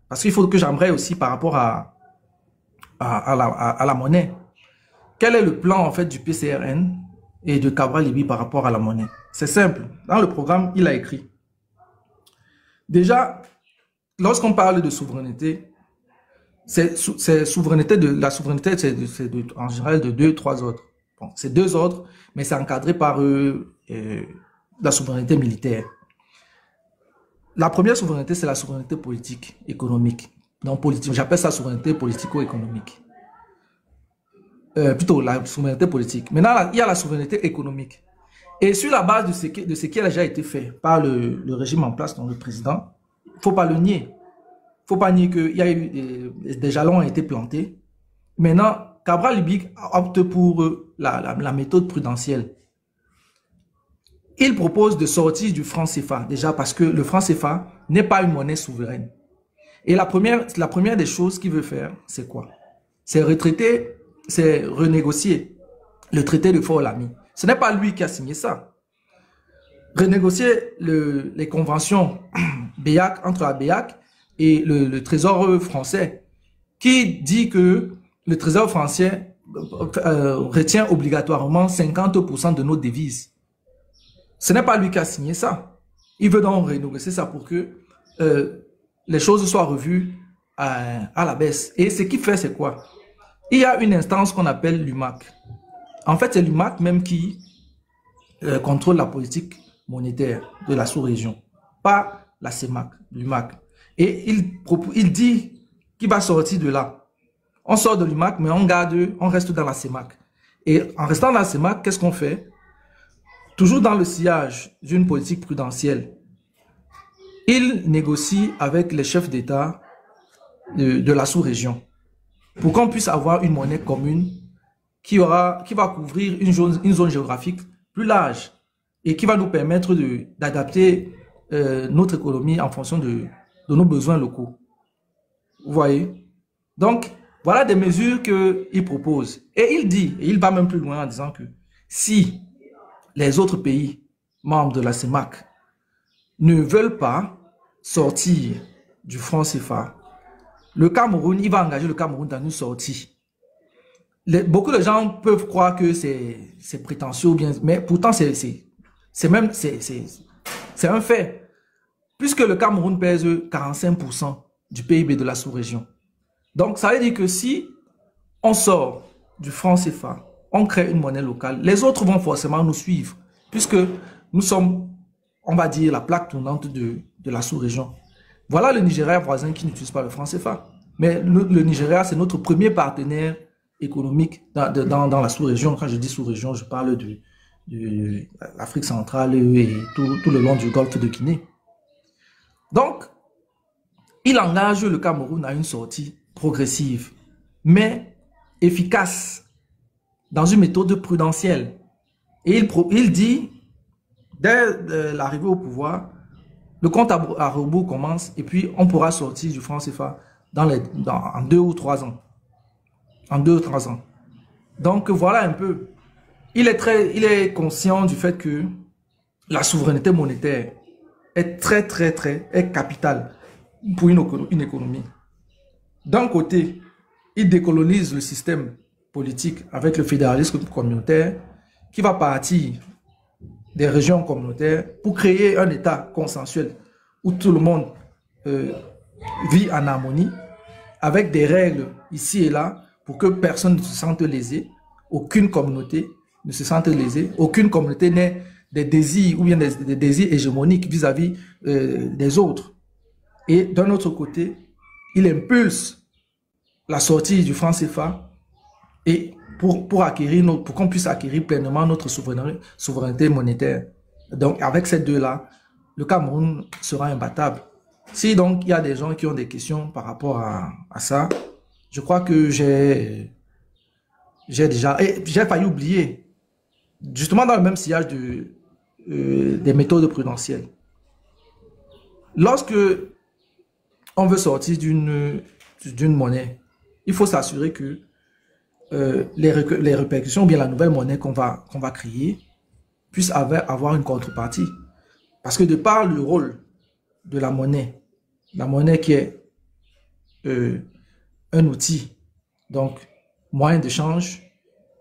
Parce qu'il faut que j'aimerais aussi par rapport à la monnaie. Quel est le plan en fait du PCRN et de Cabral Libye par rapport à la monnaie? C'est simple. Dans le programme, il a écrit. Déjà, lorsqu'on parle de souveraineté, la souveraineté, c'est en général de deux, trois ordres. Bon, c'est deux ordres, mais c'est encadré par la souveraineté militaire. La première souveraineté, c'est la souveraineté politique, économique. Donc, politique, j'appelle ça souveraineté politico-économique. Plutôt la souveraineté politique. Maintenant, il y a la souveraineté économique. Et sur la base de ce qui a déjà été fait par le régime en place, donc le président, il ne faut pas le nier. Il ne faut pas nier qu'il y a eu des jalons ont été plantés. Maintenant, Cabral Libye opte pour la méthode prudentielle. Il propose de sortir du franc CFA, déjà parce que le franc CFA n'est pas une monnaie souveraine. Et la première des choses qu'il veut faire, c'est quoi? C'est retraiter, c'est renégocier le traité de Fort-Lamy. Ce n'est pas lui qui a signé ça. Renégocier les conventions BEAC, entre la BEAC et le Trésor français, qui dit que le Trésor français retient obligatoirement 50% de nos devises. Ce n'est pas lui qui a signé ça. Il veut donc renégocier ça pour que les choses soient revues à la baisse. Et ce qu'il fait, c'est quoi? Il y a une instance qu'on appelle l'UMAC. En fait, c'est l'UMAC même qui contrôle la politique monétaire de la sous-région, pas la CEMAC, l'UMAC. Et il dit qu'il va sortir de là. On sort de l'UMAC, mais on reste dans la CEMAC. Et en restant dans la CEMAC, qu'est-ce qu'on fait? Toujours dans le sillage d'une politique prudentielle, il négocie avec les chefs d'État de la sous-région pour qu'on puisse avoir une monnaie commune qui va couvrir une zone géographique plus large et qui va nous permettre d'adapter notre économie en fonction de nos besoins locaux. Vous voyez? Donc, voilà des mesures qu'il propose. Et il dit, et il va même plus loin en disant que si les autres pays membres de la CEMAC ne veulent pas sortir du franc CFA, le Cameroun, il va engager le Cameroun dans une sortie. Beaucoup de gens peuvent croire que c'est prétentieux, mais pourtant c'est un fait. Puisque le Cameroun pèse 45% du PIB de la sous-région. Donc ça veut dire que si on sort du franc CFA, on crée une monnaie locale, les autres vont forcément nous suivre, puisque nous sommes, on va dire, la plaque tournante de la sous-région. Voilà le Nigeria voisin qui n'utilise pas le franc CFA. Mais le Nigeria, c'est notre premier partenaire économique dans la sous-région. Quand je dis sous-région, je parle de l'Afrique centrale et tout le long du golfe de Guinée. Donc, il engage le Cameroun à une sortie progressive, mais efficace, dans une méthode prudentielle. Et il dit, dès l'arrivée au pouvoir, le compte à rebours commence et puis on pourra sortir du franc CFA en 2 ou 3 ans. En 2 ou 3 ans. Donc voilà un peu. Il est conscient du fait que la souveraineté monétaire est capitale pour une économie. D'un côté, il décolonise le système politique avec le fédéralisme communautaire qui va partir des régions communautaires pour créer un État consensuel où tout le monde vit en harmonie avec des règles ici et là pour que personne ne se sente lésé, aucune communauté ne se sente lésée, aucune communauté n'ait des désirs ou bien des désirs hégémoniques vis-à-vis des autres. Et d'un autre côté, il impulse la sortie du franc CFA et pour qu'on puisse acquérir pleinement notre souveraineté monétaire. Donc avec ces deux-là, le Cameroun sera imbattable. Si donc il y a des gens qui ont des questions par rapport à ça, je crois que j'ai failli oublier, justement dans le même sillage des méthodes prudentielles. Lorsque on veut sortir d'une monnaie, il faut s'assurer que les répercussions ou bien la nouvelle monnaie qu'on va créer puisse avoir une contrepartie. Parce que de par le rôle de la monnaie qui est un outil. Donc, moyen d'échange,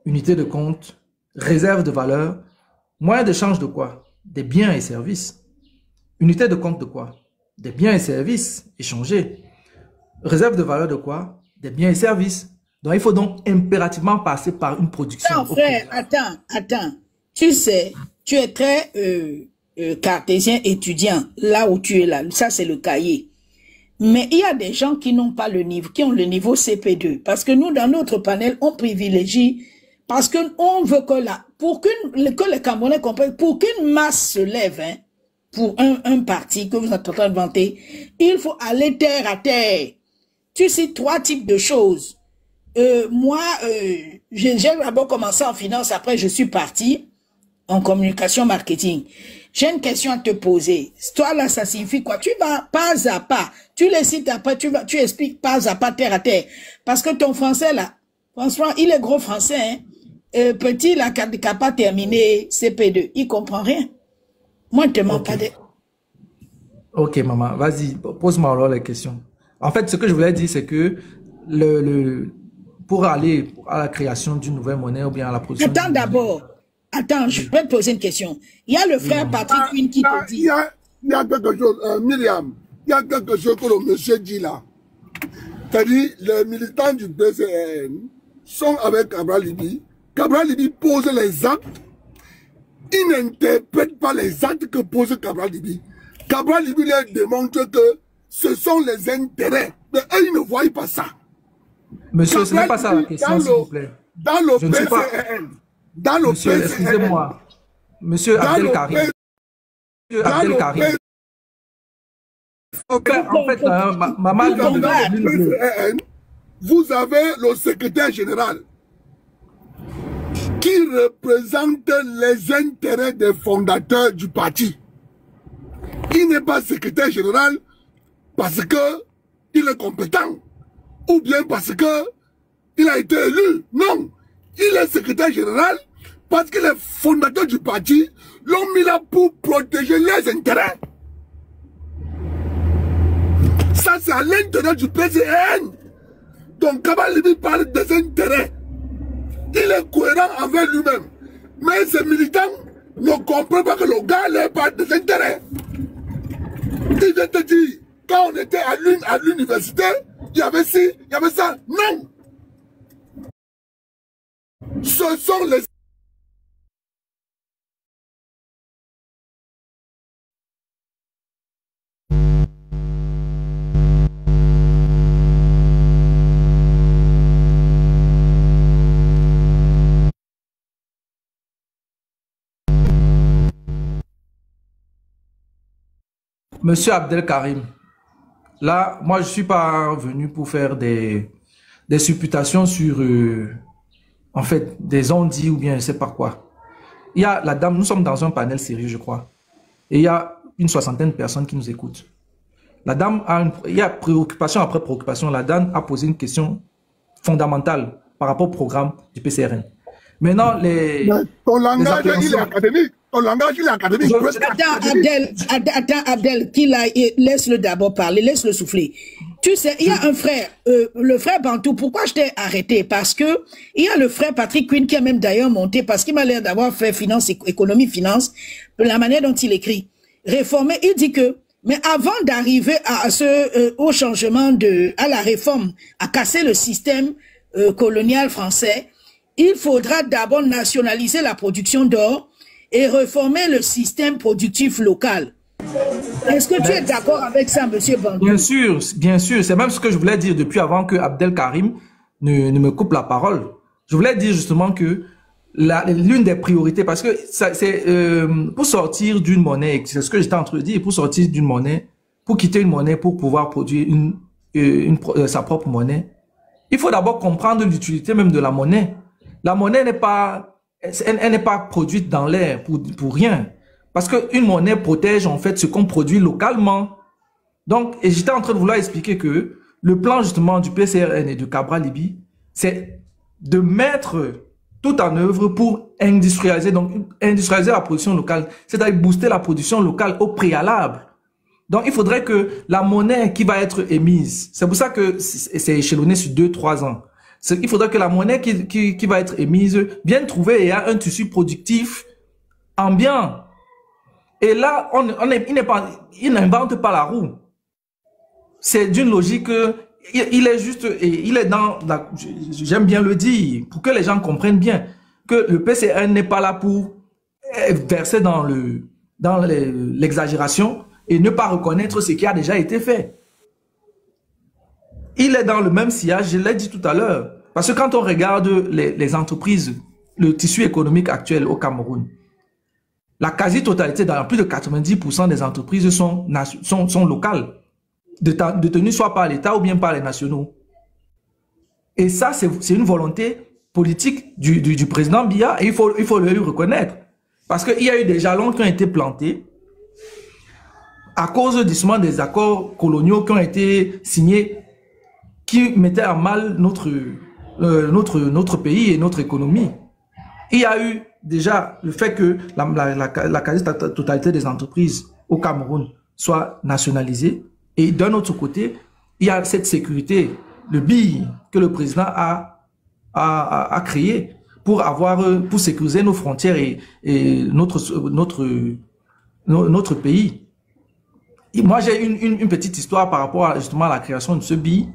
unité de compte, réserve de valeur. Moyen d'échange de quoi? Des biens et services. Unité de compte de quoi? Des biens et services échangés. Réserve de valeur de quoi? Des biens et services. Donc, il faut donc impérativement passer par une production. Non, frère, attends. Tu sais, tu es très cartésien étudiant, là où tu es là. Ça, c'est le cahier. Mais il y a des gens qui n'ont pas le niveau, qui ont le niveau CP2. Parce que nous, dans notre panel, on privilégie, parce qu'on veut que que les Camerounais comprennent, pour qu'une masse se lève, hein, pour un parti que vous êtes en train de vanter, il faut aller terre à terre. Tu cites 3 types de choses. Moi, j'ai d'abord commencé en finance, après je suis parti en communication marketing. J'ai une question à te poser. Toi là, ça signifie quoi? Tu vas pas à pas. Tu les cites après, tu expliques pas à pas, terre à terre. Parce que ton français là, franchement, il est gros français, hein. Petit là, qui n'a pas terminé CP2, il comprend rien. Moi, je ne te mens pas de... Ok, maman, vas-y, pose-moi alors les questions. En fait, ce que je voulais dire, c'est que pour aller à la création d'une nouvelle monnaie ou bien à la production... Attends d'abord. Attends, je vais te poser une question. Il y a le frère Patrick Quinn qui te dit... Il y a quelque chose, Myriam, il y a quelque chose que le monsieur dit là. C'est-à-dire, les militants du PCN sont avec Cabral Libby. Cabral Libby pose les actes. Il n'interprète pas les actes que pose Cabral Libby. Cabral Libby leur démontre que ce sont les intérêts. Mais eux, ils ne voient pas ça. Monsieur, ce n'est pas ça la question, s'il vous plaît. Dans le PCN, dans le Monsieur, excusez-moi. Monsieur Abdel Karim. Monsieur Abdel Karim. En fait, maman, vous avez le secrétaire général qui représente les intérêts des fondateurs du parti. Il n'est pas secrétaire général parce qu'il est compétent ou bien parce qu'il a été élu. Non, il est secrétaire général parce que les fondateurs du parti l'ont mis là pour protéger les intérêts. Ça, c'est à l'intérieur du PCN. Donc, Cabral Libby parle des intérêts. Il est cohérent avec lui-même. Mais ces militants ne comprennent pas que le gars leur parle des intérêts. Il vient te dire, quand on était à l'université, il y avait ci, il y avait ça. Non! Ce sont les... Monsieur Abdel Karim, là, moi, je ne suis pas venu pour faire des supputations sur, en fait, des on-dit ou bien je ne sais pas quoi. Il y a la dame, nous sommes dans un panel sérieux, je crois, et il y a une 60aine de personnes qui nous écoutent. La dame il y a préoccupation après préoccupation. La dame a posé une question fondamentale par rapport au programme du PCRN. Maintenant, ton langage, il est académique. Ton langage, il est académique. Attends, Abdel, laisse-le d'abord parler, laisse-le souffler. Tu sais, il y a un frère, le frère Bantou, pourquoi je t'ai arrêté? Parce que il y a le frère Patrick Quinn qui a même d'ailleurs monté, parce qu'il m'a l'air d'avoir fait économie, finance, la manière dont il écrit. Réformer, il dit que, mais avant d'arriver au changement à la réforme, à casser le système colonial français, il faudra d'abord nationaliser la production d'or et réformer le système productif local. Est-ce que tu es d'accord avec ça, monsieur Bandou? Bien sûr. C'est même ce que je voulais dire depuis avant que Abdel Karim ne me coupe la parole. Je voulais dire justement que l'une des priorités, parce que c'est pour sortir d'une monnaie, c'est ce que j'étais en train de dire, pour sortir d'une monnaie, pour quitter une monnaie, pour pouvoir produire sa propre monnaie, il faut d'abord comprendre l'utilité même de la monnaie. La monnaie n'est pas, elle n'est pas produite dans l'air pour rien. Parce qu'une monnaie protège en fait ce qu'on produit localement. Donc, et j'étais en train de vouloir expliquer que le plan justement du PCRN et de Cabral Libby, c'est de mettre tout en œuvre pour industrialiser, donc industrialiser la production locale, c'est-à-dire booster la production locale au préalable. Donc, il faudrait que la monnaie qui va être émise, c'est pour ça que c'est échelonné sur 2-3 ans. Il faudrait que la monnaie qui va être émise vienne trouver et a un tissu productif ambiant. Et là, il n'invente pas la roue. C'est d'une logique, il est juste, il est dans, j'aime bien le dire, pour que les gens comprennent bien, que le PCN n'est pas là pour verser dans l'exagération et ne pas reconnaître ce qui a déjà été fait. Il est dans le même sillage, je l'ai dit tout à l'heure. Parce que quand on regarde les entreprises, le tissu économique actuel au Cameroun, la quasi-totalité, dans plus de 90% des entreprises sont locales, détenues soit par l'État ou bien par les nationaux. Et ça, c'est une volonté politique du président Biya et il faut le lui reconnaître. Parce qu'il y a eu des jalons qui ont été plantés à cause justement des accords coloniaux qui ont été signés, qui mettaient à mal notre pays et notre économie. Il y a eu déjà le fait que la quasi-totalité des entreprises au Cameroun soit nationalisée. Et d'un autre côté, il y a cette sécurité, le BI que le président a créé pour sécuriser nos frontières et notre pays. Et moi, j'ai une petite histoire par rapport justement à la création de ce BI.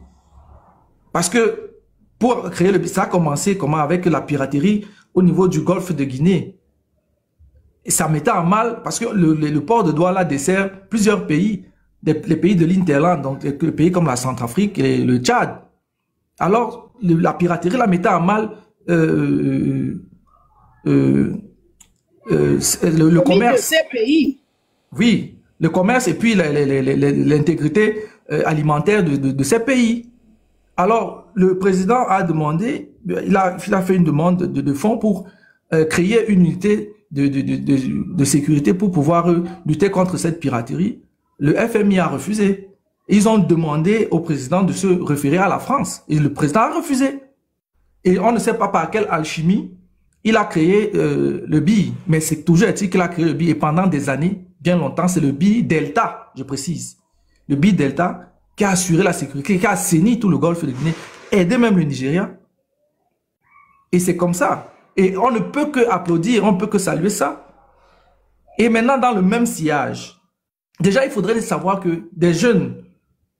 Parce que pour créer le BI, ça a commencé avec la piraterie au niveau du golfe de Guinée. Et ça mettait en mal, parce que le port de Douala dessert plusieurs pays, les pays de l'Interland, donc des pays comme la Centrafrique et le Tchad. Alors, la piraterie la mettait en mal le commerce. De ces pays. Oui, le commerce et puis l'intégrité alimentaire de ces pays. Alors, le président a demandé, il a fait une demande de fonds pour créer une unité de sécurité pour pouvoir lutter contre cette piraterie. Le FMI a refusé. Ils ont demandé au président de se référer à la France. Et le président a refusé. Et on ne sait pas par quelle alchimie il a créé le BI. Mais c'est toujours est-il qu'il a créé le BI. Et pendant des années, bien longtemps, c'est le BI Delta, je précise. Le BI Delta qui a assuré la sécurité, qui a assaini tout le golfe de Guinée, aidé même le Nigeria. Et c'est comme ça. Et on ne peut que applaudir, on ne peut que saluer ça. Et maintenant, dans le même sillage, déjà, il faudrait savoir que des jeunes,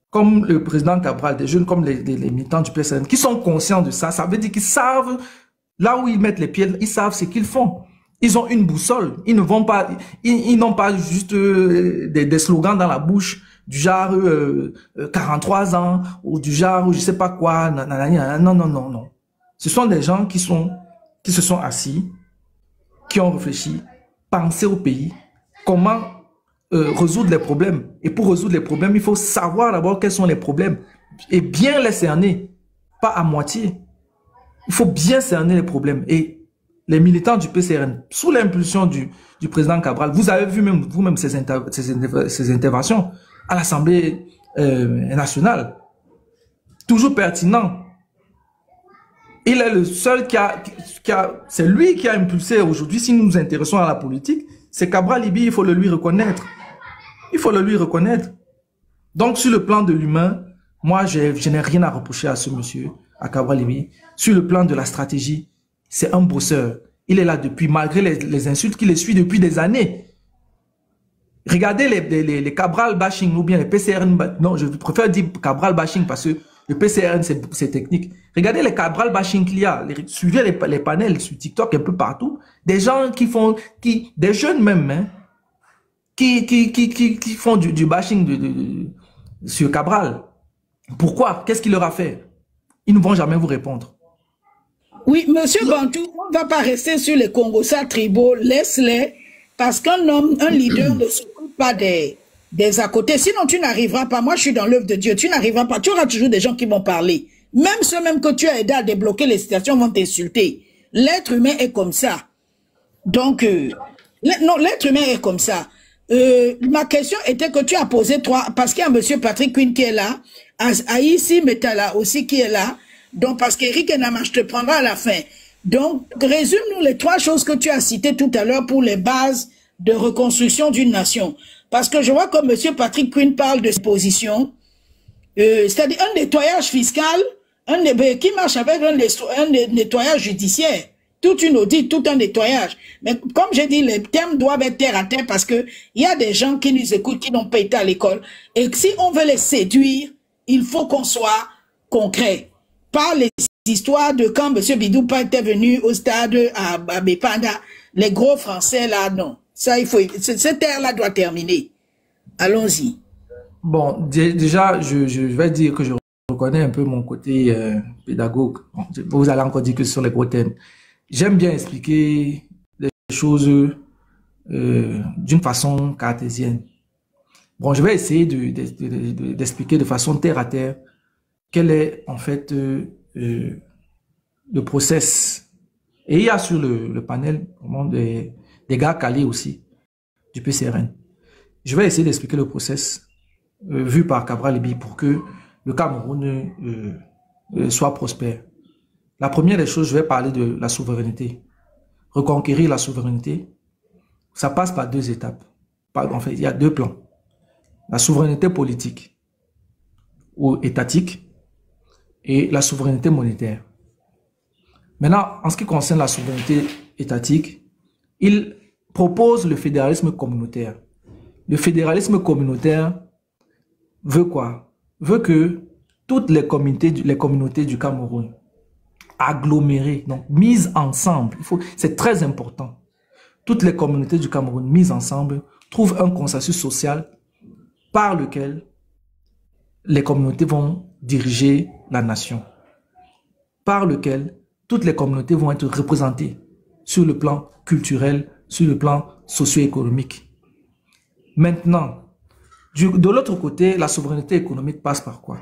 comme le président Cabral, des jeunes comme les militants du PSN, qui sont conscients de ça, ça veut dire qu'ils savent, là où ils mettent les pieds, ils savent ce qu'ils font. Ils ont une boussole. Ils ne vont pas, ils n'ont pas juste des slogans dans la bouche, du genre 43 ans, ou du genre je sais pas quoi, non, non, non, non. Ce sont des gens qui se sont assis, qui ont réfléchi, pensé au pays, comment résoudre les problèmes. Et pour résoudre les problèmes, il faut savoir d'abord quels sont les problèmes et bien les cerner, pas à moitié. Il faut bien cerner les problèmes. Et les militants du PCRN, sous l'impulsion du président Cabral, vous avez vu vous-même ces interventions à l'Assemblée nationale, toujours pertinent. Il est le seul c'est lui qui a impulsé aujourd'hui, si nous nous intéressons à la politique, c'est Cabral Libye, il faut le lui reconnaître. Il faut le lui reconnaître. Donc, sur le plan de l'humain, moi, je n'ai rien à reprocher à ce monsieur, à Cabral Libye. Sur le plan de la stratégie, c'est un bosseur. Il est là depuis, malgré les insultes qu'il essuie depuis des années. Regardez les Cabral bashing ou bien les PCRN. Non, je préfère dire Cabral bashing parce que le PCRN, c'est technique. Regardez les Cabral bashing qu'il y a. Suivez les panels sur TikTok un peu partout. Des gens des jeunes même, hein, qui font du bashing sur Cabral. Pourquoi? Qu'est-ce qu'il leur a fait? Ils ne vont jamais vous répondre. Oui, monsieur Bantou, on ne va pas rester sur les Congossas tribaux. Laisse-les. Parce qu'un homme, un leader ne s'occupe pas des à côté. Sinon, tu n'arriveras pas. Moi, je suis dans l'œuvre de Dieu. Tu n'arriveras pas. Tu auras toujours des gens qui vont parler. Même ceux même que tu as aidé à débloquer les situations vont t'insulter. L'être humain est comme ça. Donc, non, l'être humain est comme ça. Ma question était que tu as posé parce qu'il y a monsieur Patrick Quinn qui est là, Aïssi Metala aussi qui est là. Donc, parce qu'Eric Enama, je te prendrai à la fin. Donc, résume-nous les 3 choses que tu as citées tout à l'heure pour les bases de reconstruction d'une nation. Parce que je vois que M. Patrick Quinn parle de position, c'est-à-dire un nettoyage fiscal, qui marche avec un nettoyage judiciaire. Toute une audite, tout un nettoyage. Mais comme j'ai dit, les termes doivent être terre à terre parce que il y a des gens qui nous écoutent, qui n'ont pas été à l'école. Et si on veut les séduire, il faut qu'on soit concret. Pas les histoires de quand M. Bidoupa était venu au stade à Bepanda, les gros Français là, non. Ça, il faut, cette ère-là doit terminer. Allons-y. Bon, déjà, je vais dire que je reconnais un peu mon côté pédagogue. Bon, vous allez encore dire que ce sont les gros thèmes. J'aime bien expliquer les choses d'une façon cartésienne. Bon, je vais essayer d'expliquer de façon terre à terre quel est en fait le process. Et il y a sur le panel vraiment des gars calés aussi du PCRN. Je vais essayer d'expliquer le process vu par Cabral Libby pour que le Cameroun soit prospère. La première des choses, je vais parler de la souveraineté. Reconquérir la souveraineté, ça passe par deux étapes. En fait, il y a deux plans. La souveraineté politique ou étatique et la souveraineté monétaire. Maintenant, en ce qui concerne la souveraineté étatique, il propose le fédéralisme communautaire. Le fédéralisme communautaire veut quoi? Veut que toutes les communautés du Cameroun agglomérées, donc mises ensemble, c'est très important. Toutes les communautés du Cameroun mises ensemble trouvent un consensus social par lequel les communautés vont diriger la nation, par lequel toutes les communautés vont être représentées sur le plan culturel, sur le plan socio-économique. Maintenant, de l'autre côté, la souveraineté économique passe par quoi?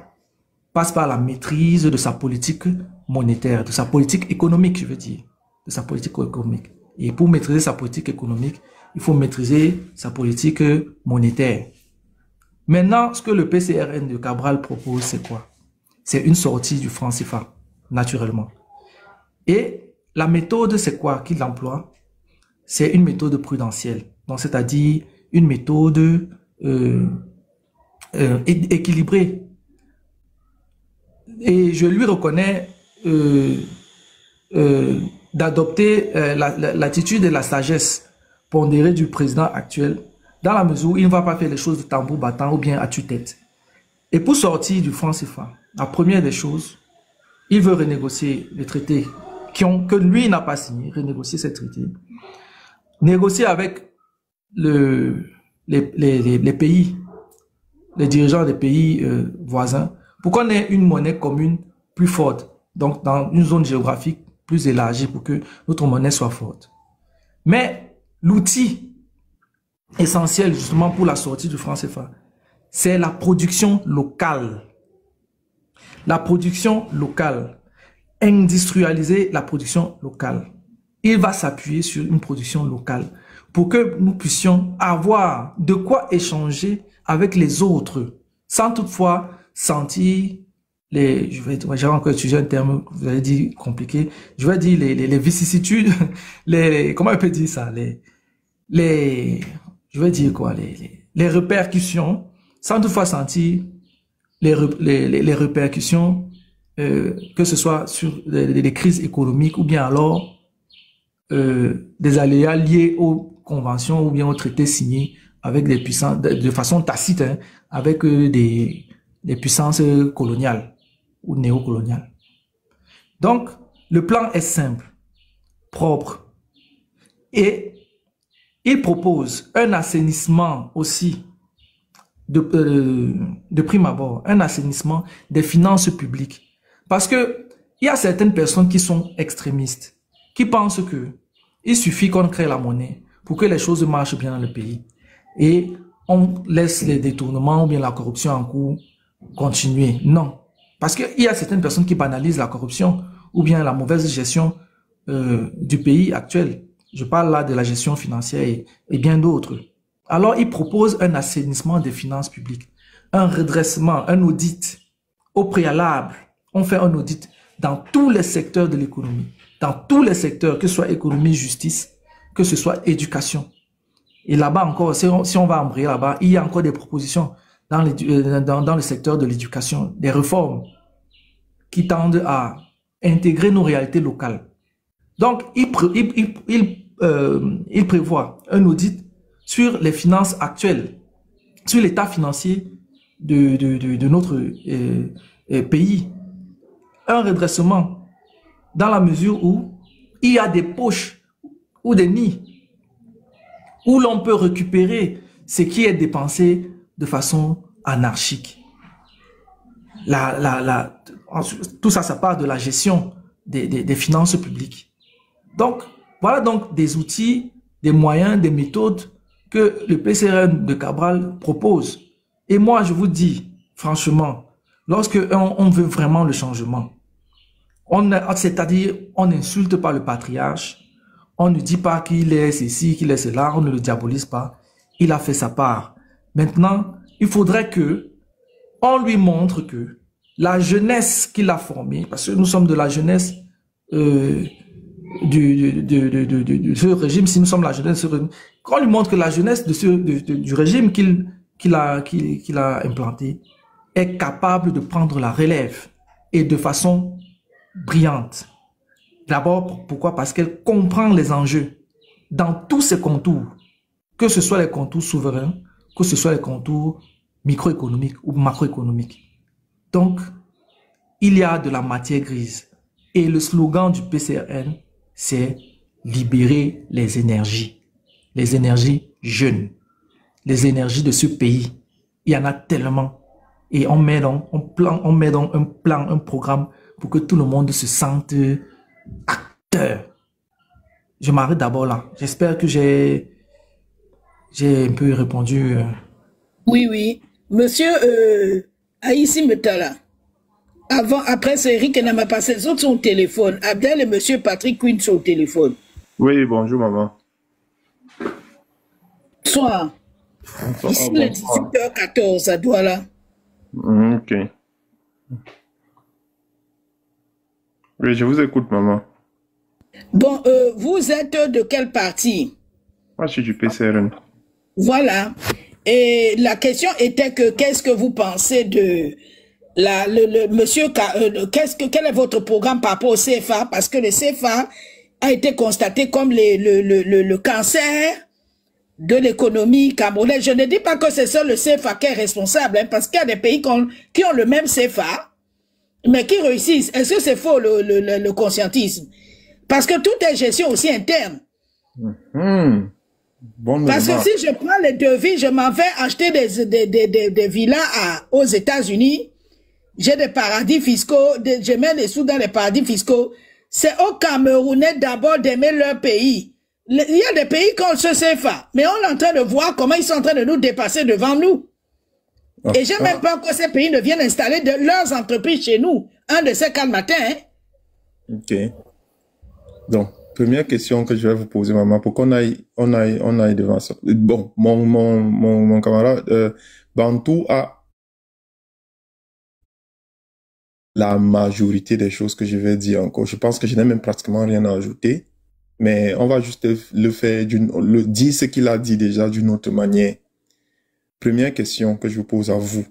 Passe par la maîtrise de sa politique monétaire, de sa politique économique, je veux dire, de sa politique économique. Et pour maîtriser sa politique économique, il faut maîtriser sa politique monétaire. Maintenant, ce que le PCRN de Cabral propose, c'est quoi? C'est une sortie du franc CFA, naturellement. Et la méthode, c'est quoi qu'il emploie? C'est une méthode prudentielle. Donc, c'est-à-dire une méthode équilibrée. Et je lui reconnais d'adopter l'attitude et la sagesse pondérée du président actuel, dans la mesure où il ne va pas faire les choses de tambour battant ou bien à tue-tête. Et pour sortir du franc CFA, la première des choses, il veut renégocier les traités que lui n'a pas signé, renégocier ces traités, négocier avec les pays, les dirigeants des pays voisins, pour qu'on ait une monnaie commune plus forte, donc dans une zone géographique plus élargie pour que notre monnaie soit forte. Mais l'outil essentiel justement pour la sortie du franc CFA, c'est la production locale. La production locale. Industrialiser la production locale. Il va s'appuyer sur une production locale pour que nous puissions avoir de quoi échanger avec les autres sans toutefois sentir j'ai encore utilisé un terme, vous avez dit compliqué, je vais dire les vicissitudes, comment on peut dire ça, je vais dire quoi, les répercussions, sans toutefois sentir les répercussions, que ce soit sur des crises économiques ou bien alors des aléas liés aux conventions ou bien aux traités signés avec des puissances, de façon tacite, hein, avec des puissances coloniales ou néocoloniales. Donc, le plan est simple, propre, et il propose un assainissement aussi, de prime abord, un assainissement des finances publiques. Parce que il y a certaines personnes qui sont extrémistes, qui pensent que il suffit qu'on crée la monnaie pour que les choses marchent bien dans le pays. Et on laisse les détournements ou bien la corruption en cours continuer. Non. Parce qu'il y a certaines personnes qui banalisent la corruption ou bien la mauvaise gestion du pays actuel. Je parle là de la gestion financière et bien d'autres. Alors, il propose un assainissement des finances publiques, un redressement, un audit au préalable. On fait un audit dans tous les secteurs de l'économie, dans tous les secteurs, que ce soit économie, justice, que ce soit éducation. Et là-bas encore, si on va embrayer là-bas, il y a encore des propositions dans le secteur de l'éducation, des réformes qui tendent à intégrer nos réalités locales. Donc, il prévoit un audit sur les finances actuelles, sur l'état financier de notre pays. Un redressement dans la mesure où il y a des poches ou des nids où l'on peut récupérer ce qui est dépensé de façon anarchique. Tout ça, ça part de la gestion des finances publiques. Donc, voilà donc des outils, des moyens, des méthodes que le PCRN de Cabral propose. Et moi, je vous dis, franchement, lorsque on veut vraiment le changement, c'est-à-dire, on n'insulte pas le patriarche, on ne dit pas qu'il est ceci, qu'il est cela, on ne le diabolise pas. Il a fait sa part. Maintenant, il faudrait que on lui montre que la jeunesse qu'il a formée, parce que nous sommes de la jeunesse de ce régime, si nous sommes la jeunesse de ce régime, qu'on lui montre que la jeunesse du régime qu'il a implanté est capable de prendre la relève et de façon brillante. D'abord, pourquoi? Parce qu'elle comprend les enjeux dans tous ses contours, que ce soit les contours souverains, que ce soit les contours microéconomiques ou macroéconomiques. Donc, il y a de la matière grise. Et le slogan du PCRN, c'est libérer les énergies jeunes, les énergies de ce pays. Il y en a tellement. Et on met donc un programme pour que tout le monde se sente acteur. Je m'arrête d'abord là. J'espère que j'ai un peu répondu. Oui, oui. Monsieur Haïssi Metala, après c'est Eric qui n'a pas passé, les autres sont au téléphone. Abdel et monsieur Patrick Quinn sont au téléphone. Oui, bonjour maman. Bonsoir. Ici, il est 18h14 à Douala. Ok. Oui, je vous écoute, maman. Bon, vous êtes de quel parti? Moi, je suis du PCRN. Voilà. Et la question était que, qu'est-ce que vous pensez de monsieur, quel est votre programme par rapport au CFA? Parce que le CFA a été constaté comme le cancer de l'économie camerounaise. Je ne dis pas que c'est seul le CFA qui est responsable, hein, parce qu'il y a des pays qui ont le même CFA, mais qui réussissent. Est-ce que c'est faux le conscientisme? Parce que tout est gestion aussi interne. Bon, parce que si je prends les devis, je m'en vais acheter des villas aux États-Unis, j'ai des paradis fiscaux, je mets les sous dans les paradis fiscaux. C'est aux Camerounais d'abord d'aimer leur pays. Il y a des pays qui ont ce CFA, mais on est en train de voir comment ils sont en train de nous dépasser devant nous. Et j'ai même peur que ces pays ne viennent installer leurs entreprises chez nous. Un de ces 4 matins. Hein? Ok. Donc, première question que je vais vous poser, maman, pour qu'on aille devant ça. Bon, mon camarade Bantou a la majorité des choses que je vais dire encore. Je pense que je n'ai même pratiquement rien à ajouter. Mais on va juste dire ce qu'il a dit déjà d'une autre manière. Première question que je vous pose à vous.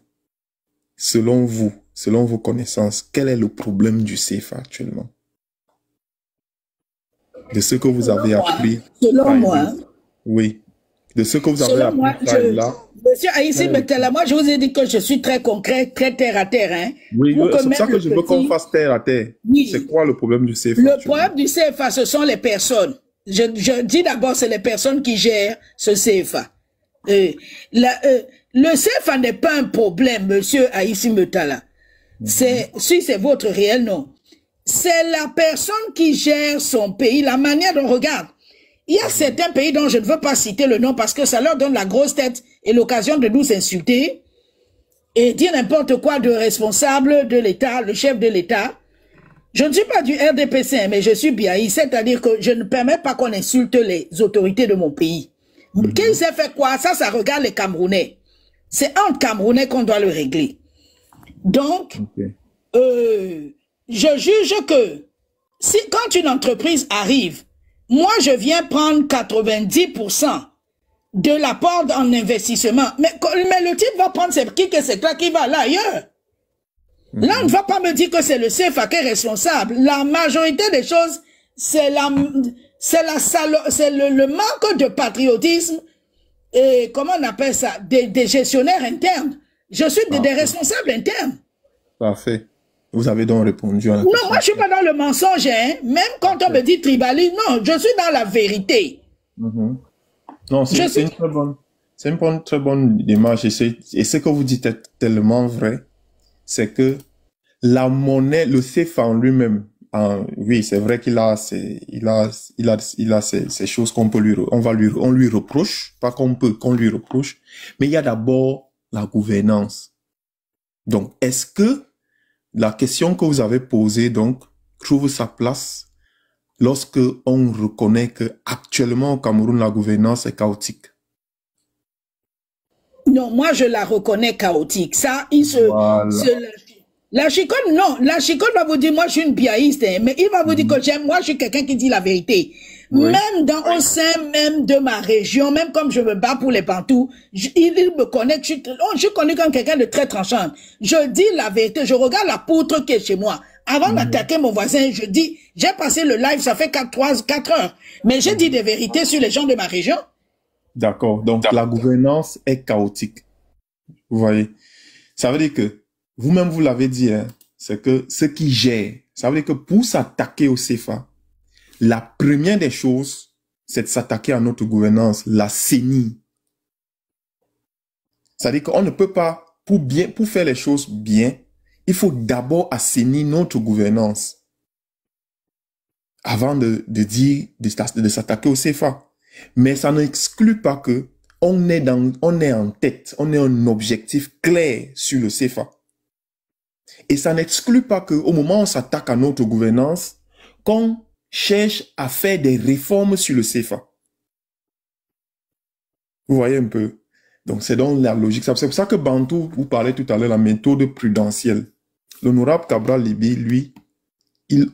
Selon vous, selon vos connaissances, quel est le problème du CFA actuellement? De ce que vous avez appris. Selon moi. Oui. De ce que vous avez appris là. Monsieur Haïssi Metala, moi je vous ai dit que je suis très concret, très terre à terre. Hein, oui, c'est pour ça que je veux qu'on fasse terre à terre. Oui. C'est quoi le problème du CFA? Le problème du CFA, ce sont les personnes. Je dis d'abord, c'est les personnes qui gèrent ce CFA. Le CFA n'est pas un problème, monsieur Haïssi Metala. Si c'est votre réel nom. C'est la personne qui gère son pays, la manière dont on regarde. Il y a certains pays dont je ne veux pas citer le nom parce que ça leur donne la grosse tête et l'occasion de nous insulter et dire n'importe quoi de responsable de l'État, le chef de l'État. Je ne suis pas du RDPC, mais je suis BAI, c'est-à-dire que je ne permets pas qu'on insulte les autorités de mon pays. Qui s'est fait quoi? Ça regarde les Camerounais. C'est entre Camerounais qu'on doit le régler. Donc, je juge que quand une entreprise arrive, moi, je viens prendre 90% de l'apport en investissement. Mais le type va prendre ses clics et ses claques, qui va là ailleurs. Là, on ne va pas me dire que c'est le CFA qui est responsable. La majorité des choses, c'est le manque de patriotisme et comment on appelle ça, des gestionnaires internes. Je suis des responsables internes. Parfait. Vous avez donc répondu à la question. Non, moi je suis pas dans le mensonge, hein. Même quand on me dit tribalisme, non, je suis dans la vérité. Non, c'est une très bonne démarche. Et ce que vous dites est tellement vrai, c'est que la monnaie, le CFA en lui-même, oui, c'est vrai qu'il a ces choses qu'on peut on lui reproche, pas qu'on lui reproche, mais il y a d'abord la gouvernance. Donc, est-ce que la question que vous avez posée, donc, trouve sa place lorsque on reconnaît que actuellement au Cameroun, la gouvernance est chaotique? Non, moi, je la reconnais chaotique. Ça, la chiconne, non. La chiconne va vous dire, moi, je suis une biaïste, hein, mais il va vous dire que moi, je suis quelqu'un qui dit la vérité. Oui. Même au sein même de ma région, même comme je me bats pour les Bantous, il me connaît, je connais comme quelqu'un de très tranchant. Je dis la vérité, je regarde la poutre qui est chez moi. Avant d'attaquer mon voisin, je dis, j'ai passé le live, ça fait 4 heures. Mais j'ai dit des vérités sur les gens de ma région. D'accord. Donc, la gouvernance est chaotique. Vous voyez? Ça veut dire que, vous-même, vous l'avez dit, hein, c'est que ce qui gère, ça veut dire que pour s'attaquer au CFA, la première des choses, c'est de s'attaquer à notre gouvernance, la CENI. C'est-à-dire qu'on ne peut pas, pour faire les choses bien, il faut d'abord assainir notre gouvernance avant de s'attaquer au CFA. Mais ça n'exclut pas que on est en tête, on est un objectif clair sur le CFA. Et ça n'exclut pas que au moment où on s'attaque à notre gouvernance, qu'on cherche à faire des réformes sur le CFA. Vous voyez un peu? Donc, c'est dans la logique. C'est pour ça que Bantou, vous parlez tout à l'heure, la méthode prudentielle. L'honorable Cabral Libby, lui, il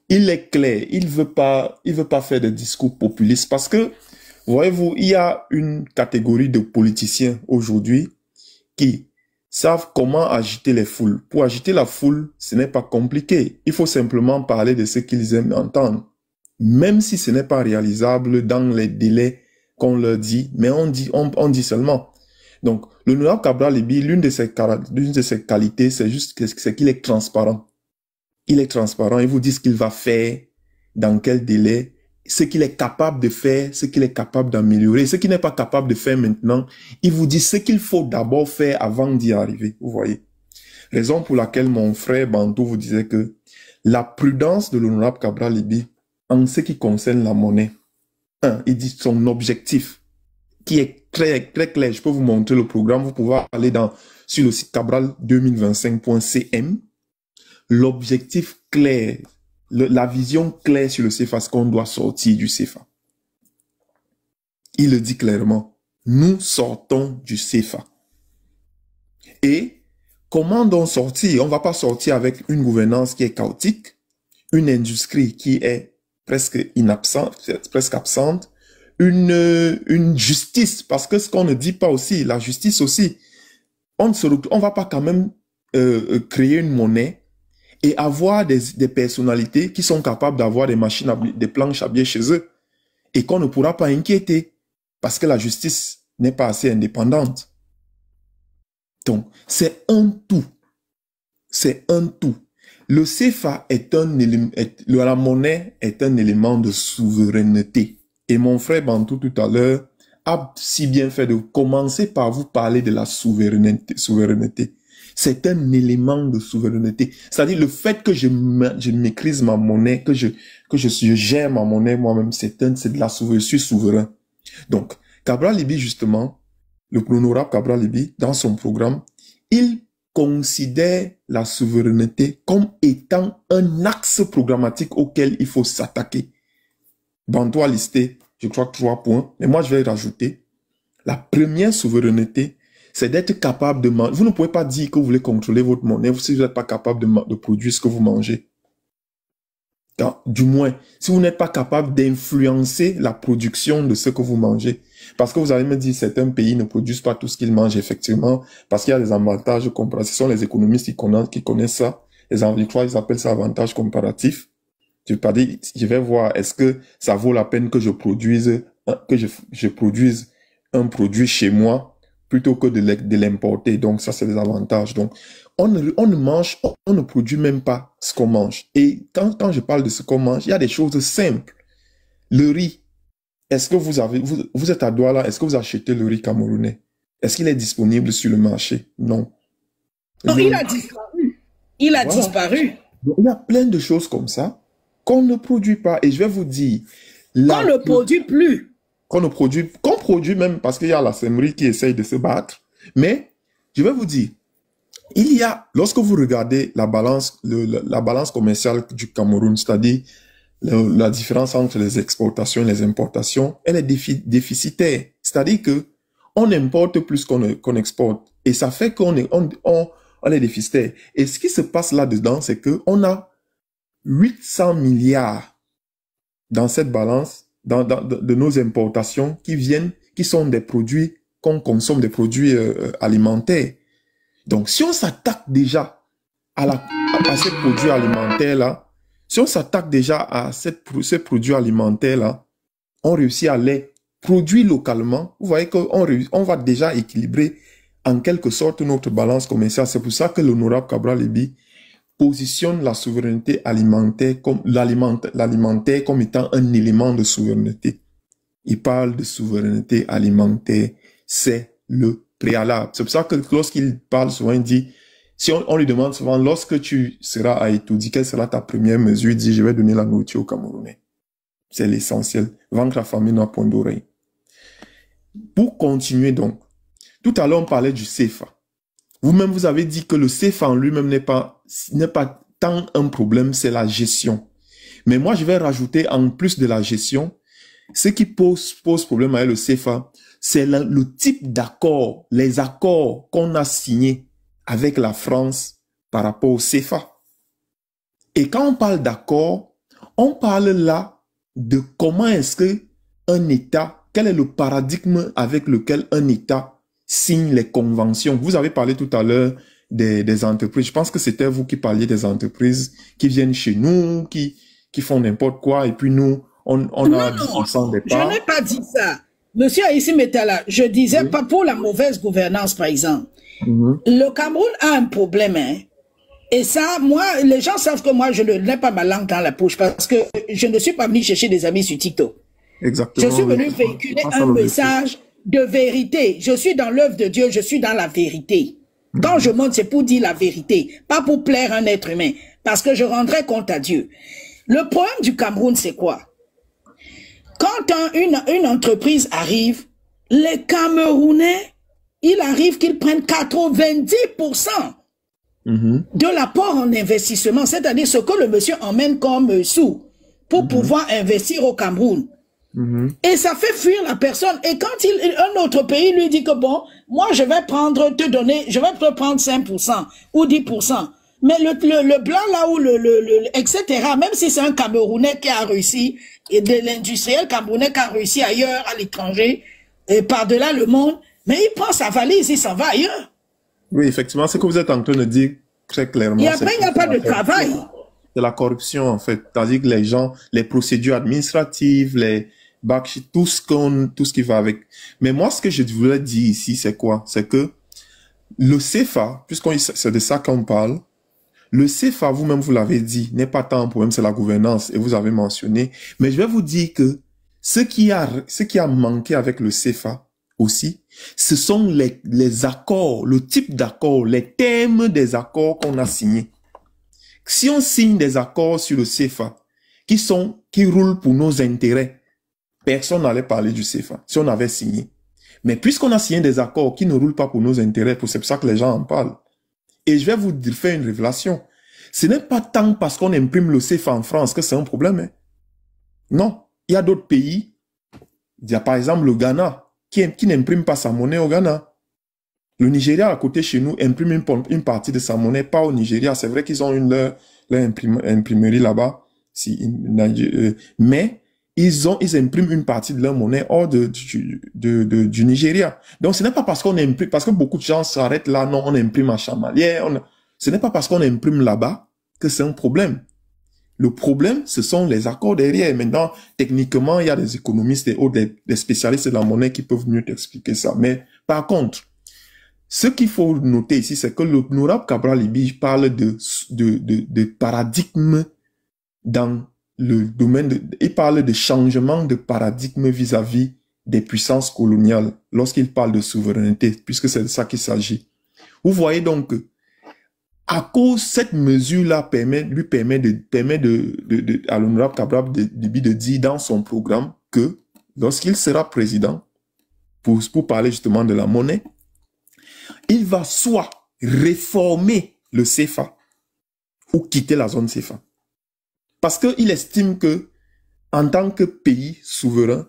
est clair. Il veut pas faire des discours populistes parce que, voyez-vous, il y a une catégorie de politiciens aujourd'hui qui savent comment agiter les foules. Pour agiter la foule, ce n'est pas compliqué. Il faut simplement parler de ce qu'ils aiment entendre. Même si ce n'est pas réalisable dans les délais qu'on leur dit, mais on dit seulement. Donc, l'honorable Cabral Libby, l'une de ses qualités, c'est qu'il est transparent. Il est transparent, il vous dit ce qu'il va faire, dans quel délai, ce qu'il est capable de faire, ce qu'il est capable d'améliorer, ce qu'il n'est pas capable de faire maintenant, il vous dit ce qu'il faut d'abord faire avant d'y arriver, vous voyez. Raison pour laquelle mon frère Bantou vous disait que la prudence de l'honorable Cabral Libby en ce qui concerne la monnaie, il dit son objectif, qui est très, très clair. Je peux vous montrer le programme. Vous pouvez aller sur le site cabral2025.cm. L'objectif clair, la vision claire sur le CFA, c'est qu'on doit sortir du CFA. Il le dit clairement. Nous sortons du CFA. Et comment donc sortir? On ne va pas sortir avec une gouvernance qui est chaotique, une industrie qui est presque absente, une justice, parce que ce qu'on ne dit pas aussi, la justice aussi, on va pas quand même créer une monnaie et avoir des personnalités qui sont capables d'avoir des machines, des planches à billets chez eux et qu'on ne pourra pas inquiéter parce que la justice n'est pas assez indépendante. Donc, c'est un tout. C'est un tout. Le CFA est un élément, la monnaie est un élément de souveraineté. Et mon frère Bantou tout à l'heure a si bien fait de commencer par vous parler de la souveraineté. C'est un élément de souveraineté. C'est-à-dire le fait que je maîtrise ma monnaie, que je gère ma monnaie moi-même, c'est de la souveraineté. Je suis souverain. Donc, Cabral Libby, justement, l'honorable Cabral Libby, dans son programme, il considère la souveraineté comme étant un axe programmatique auquel il faut s'attaquer. Bantou a listé, je crois, 3 points, mais moi je vais rajouter. La première souveraineté, c'est d'être capable de manger. Vous ne pouvez pas dire que vous voulez contrôler votre monnaie si vous n'êtes pas capable de produire ce que vous mangez. Du moins, si vous n'êtes pas capable d'influencer la production de ce que vous mangez. Parce que vous allez me dire, certains pays ne produisent pas tout ce qu'ils mangent, effectivement, parce qu'il y a des avantages comparatifs. Ce sont les économistes qui connaissent ça. Je crois qu'ils appellent ça avantages comparatifs. Je vais voir, est-ce que ça vaut la peine que je produise un produit chez moi plutôt que de l'importer. Donc, ça, c'est des avantages. Donc, on ne produit même pas ce qu'on mange. Et quand je parle de ce qu'on mange, il y a des choses simples. Le riz. Est-ce que vous êtes à Douala, est-ce que vous achetez le riz camerounais? Est-ce qu'il est disponible sur le marché? Non. Non, il a disparu. Il a disparu. Donc, il y a plein de choses comme ça qu'on ne produit pas. Et je vais vous dire... Qu'on ne produit plus. Qu'on produit même parce qu'il y a la SEMRI qui essaye de se battre. Mais, je vais vous dire, lorsque vous regardez la balance commerciale du Cameroun, c'est-à-dire la différence entre les exportations et les importations, elle est déficitaire. C'est-à-dire que on importe plus qu'on exporte. Et ça fait qu'on est déficitaire. Et ce qui se passe là-dedans, c'est qu'on a 800 milliards dans cette balance de nos importations qui sont des produits qu'on consomme, des produits alimentaires. Donc, si on s'attaque déjà à ces produits alimentaires-là, si on s'attaque déjà à ces produits alimentaires-là, on réussit à les produire localement. Vous voyez qu'on va déjà équilibrer en quelque sorte notre balance commerciale. C'est pour ça que l'honorable Cabral Libby positionne la souveraineté alimentaire comme l'alimentaire comme étant un élément de souveraineté. Il parle de souveraineté alimentaire. C'est le préalable. C'est pour ça que lorsqu'il parle souvent, il dit, si on lui demande souvent, lorsque tu seras à Etoudi, quelle sera ta première mesure? Il dit, je vais donner la nourriture aux Camerounais. C'est l'essentiel. Vaincre la famine à point d'oreille. Pour continuer donc, tout à l'heure on parlait du CFA. Vous-même, vous avez dit que le CFA en lui-même n'est pas tant un problème, c'est la gestion. Mais moi, je vais rajouter en plus de la gestion, ce qui pose problème avec le CFA, c'est le type d'accord, les accords qu'on a signés avec la France par rapport au CFA. Et quand on parle d'accord, on parle là de comment est-ce que un État, quel est le paradigme avec lequel un État signe les conventions. Vous avez parlé tout à l'heure des entreprises. Je pense que c'était vous qui parliez des entreprises qui viennent chez nous, qui font n'importe quoi, et puis nous, on a 10% des parts. Je n'ai pas dit ça. Monsieur Aïssi Metala, je disais pas pour la mauvaise gouvernance, par exemple. Le Cameroun a un problème, hein. Et ça, moi, les gens savent que moi, je n'ai pas ma langue dans la poche parce que je ne suis pas venu chercher des amis sur TikTok. Exactement. Je suis venu véhiculer un message de vérité. Je suis dans l'œuvre de Dieu, je suis dans la vérité. Quand je monte, c'est pour dire la vérité, pas pour plaire un être humain, parce que je rendrai compte à Dieu. Le problème du Cameroun, c'est quoi? Quand une entreprise arrive, les Camerounais, il arrive qu'ils prennent 90% de l'apport en investissement, c'est-à-dire ce que le monsieur emmène comme sous pour pouvoir investir au Cameroun. Et ça fait fuir la personne. Et quand un autre pays lui dit que bon, moi je vais te prendre 5% ou 10%. Mais le blanc là où etc. Même si c'est un Camerounais qui a réussi, et de l'industriel camerounais qui a réussi ailleurs, à l'étranger, et par-delà le monde, mais il prend sa valise, il s'en va ailleurs. Oui, effectivement, ce que vous êtes en train de dire très clairement. Et après, il n'y a pas de travail. C'est la corruption, en fait. C'est-à-dire que les gens, les procédures administratives, les backsheets, tout ce qui va avec. Mais moi, ce que je voulais dire ici, c'est quoi? C'est que le CFA, c'est de ça qu'on parle, le CFA, vous-même, vous l'avez dit, n'est pas tant un problème, c'est la gouvernance, et vous avez mentionné. Mais je vais vous dire que ce qui a manqué avec le CFA aussi, ce sont les accords, le type d'accord, les thèmes des accords qu'on a signés. Si on signe des accords sur le CFA qui roulent pour nos intérêts, personne n'allait parler du CFA si on avait signé. Mais puisqu'on a signé des accords qui ne roulent pas pour nos intérêts, c'est pour ça que les gens en parlent. Et je vais vous faire une révélation. Ce n'est pas tant parce qu'on imprime le CFA en France que c'est un problème. Hein. Non. Il y a d'autres pays. Il y a par exemple le Ghana qui n'imprime pas sa monnaie au Ghana. Le Nigeria à côté chez nous imprime une partie de sa monnaie, pas au Nigeria. C'est vrai qu'ils ont leur imprimerie là-bas. mais ils impriment une partie de leur monnaie hors du Nigeria. Donc, ce n'est pas parce qu'on imprime, parce que beaucoup de gens s'arrêtent là, non, on imprime à Chamalier, ce n'est pas parce qu'on imprime là-bas que c'est un problème. Le problème, ce sont les accords derrière. Maintenant, techniquement, il y a des économistes et autres, des spécialistes de la monnaie qui peuvent mieux t'expliquer ça. Mais par contre, ce qu'il faut noter ici, c'est que l'honorable Cabral Libye parle de paradigme dans le domaine il parle de changement de paradigme vis-à-vis des puissances coloniales lorsqu'il parle de souveraineté, puisque c'est de ça qu'il s'agit. Vous voyez donc que à cause cette mesure-là lui permet à l'honorable Cabral Libye de dire dans son programme que lorsqu'il sera président, pour parler justement de la monnaie, il va soit réformer le CFA ou quitter la zone CFA. Parce qu'il estime que, en tant que pays souverain,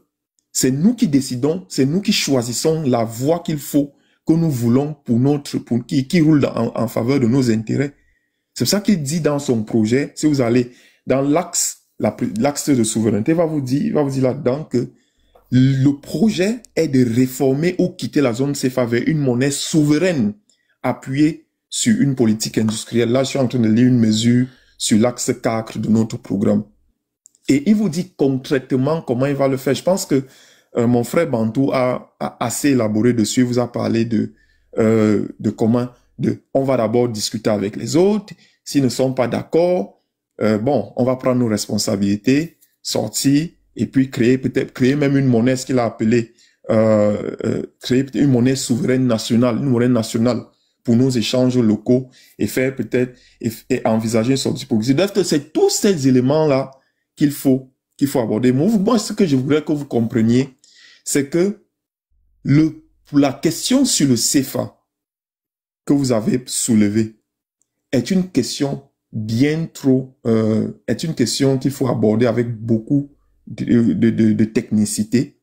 c'est nous qui décidons, c'est nous qui choisissons la voie qu'il faut, que nous voulons qui roule en faveur de nos intérêts. C'est ça qu'il dit dans son projet. Si vous allez dans l'axe de souveraineté, il va vous dire là-dedans que le projet est de réformer ou quitter la zone CFA vers une monnaie souveraine appuyée sur une politique industrielle. Là, je suis en train de lire une mesure sur l'axe 4 de notre programme. Et il vous dit concrètement comment il va le faire. Je pense que mon frère Bantou a assez élaboré dessus. Il vous a parlé de comment, on va d'abord discuter avec les autres. S'ils ne sont pas d'accord, on va prendre nos responsabilités, sortir, et puis créer même une monnaie, ce qu'il a appelé, créer une monnaie souveraine nationale, une monnaie nationale pour nos échanges locaux et faire peut-être, et envisager une sortie progressive. C'est tous ces éléments-là qu'il faut aborder. Moi, ce que je voudrais que vous compreniez, c'est que la question sur le CFA que vous avez soulevée est une question est une question qu'il faut aborder avec beaucoup de technicité.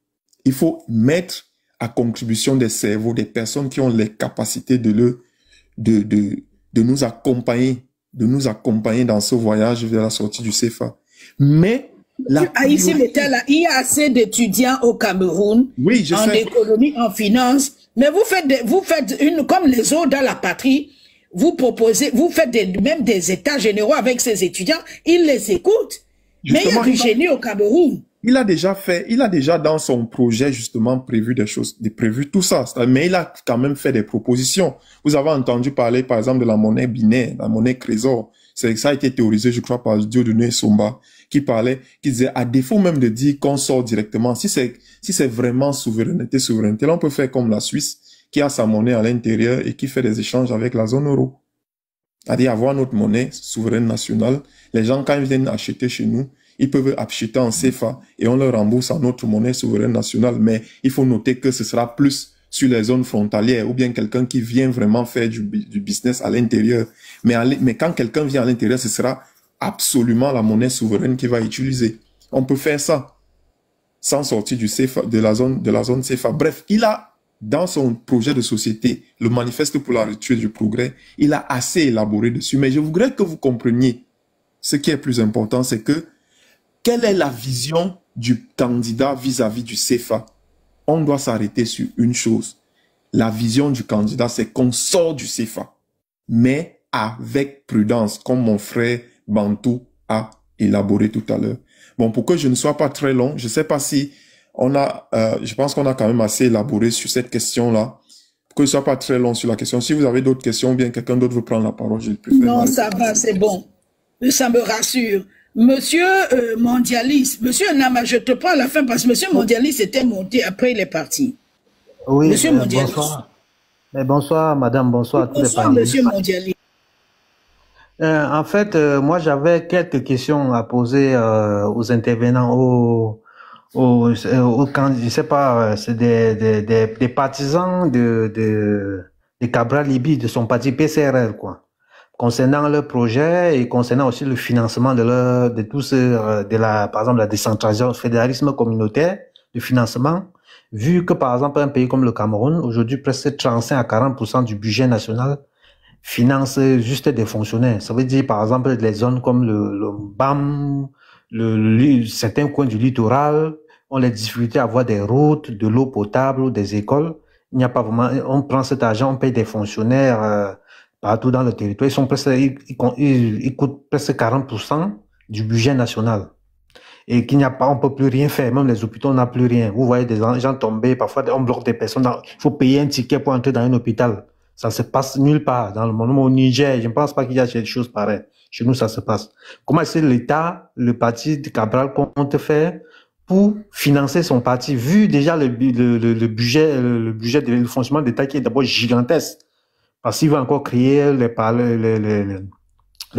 Il faut mettre à contribution des cerveaux, des personnes qui ont les capacités de nous accompagner dans ce voyage vers la sortie du CFA. Mais ici, il y a assez d'étudiants au Cameroun, oui, en économie, en finance, mais vous faites comme les autres dans la patrie, vous faites même des états généraux avec ces étudiants, ils les écoutent. Mais il y a du génie au Cameroun. Il a déjà dans son projet justement prévu tout ça. Mais il a quand même fait des propositions. Vous avez entendu parler par exemple de la monnaie binaire, la monnaie trésor. Ça a été théorisé, je crois, par Dieudonné Somba, qui disait, à défaut même de dire qu'on sort directement, si c'est vraiment souveraineté, là on peut faire comme la Suisse, qui a sa monnaie à l'intérieur et qui fait des échanges avec la zone euro. C'est-à-dire avoir notre monnaie souveraine nationale. Les gens, quand ils viennent acheter chez nous, ils peuvent acheter en CFA et on leur rembourse en notre monnaie souveraine nationale. Mais il faut noter que ce sera plus sur les zones frontalières ou bien quelqu'un qui vient vraiment faire du business à l'intérieur. Mais quand quelqu'un vient à l'intérieur, ce sera absolument la monnaie souveraine qu'il va utiliser. On peut faire ça sans sortir du CFA, de la zone CFA. Bref, il a, dans son projet de société, le manifeste pour la rupture du progrès, il a assez élaboré dessus. Mais je voudrais que vous compreniez ce qui est plus important, c'est que quelle est la vision du candidat vis-à-vis du CFA? On doit s'arrêter sur une chose. La vision du candidat, c'est qu'on sort du CFA, mais avec prudence, comme mon frère Bantou a élaboré tout à l'heure. Bon, pour que je ne sois pas très long, je ne sais pas si je pense qu'on a quand même assez élaboré sur cette question-là. Pour que je ne sois pas très long sur la question. Si vous avez d'autres questions ou bien quelqu'un d'autre veut prendre la parole, je le préfère. Non, ça va, c'est bon. Ça me rassure. Monsieur Mondialiste, Monsieur Nama, je te prends à la fin parce que Monsieur Mondialiste était monté, après il est parti. Oui, Monsieur Mondialiste. Bonsoir. Bonsoir, madame, bonsoir à tous les Bonsoir, panélistes. Monsieur Mondialiste. En fait, moi, j'avais quelques questions à poser aux intervenants, je sais pas, c'est des partisans de Cabral Libye, de son parti PCRL, quoi. Concernant leur projet et concernant aussi le financement de tout ce, par exemple, la décentralisation, le fédéralisme communautaire, le financement, vu que, par exemple, un pays comme le Cameroun, aujourd'hui, presque 35 à 40% du budget national finance juste des fonctionnaires. Ça veut dire, par exemple, les zones comme le BAM, certains coins du littoral ont les difficultés à avoir des routes, de l'eau potable ou des écoles. Il n'y a pas vraiment, on prend cet argent, on paye des fonctionnaires partout dans le territoire. Ils coûtent presque 40% du budget national. Et qu'il n'y a pas, on peut plus rien faire. Même les hôpitaux, on n'a plus rien. Vous voyez des gens tomber, parfois on bloque des personnes. Il faut payer un ticket pour entrer dans un hôpital. Ça se passe nulle part dans le monde. Au Niger, je ne pense pas qu'il y a des choses pareilles. Chez nous, ça se passe. Comment est-ce que l'État, le parti de Cabral compte faire pour financer son parti, vu déjà le budget, le fonctionnement d'État qui est d'abord gigantesque. Parce qu'il va encore créer le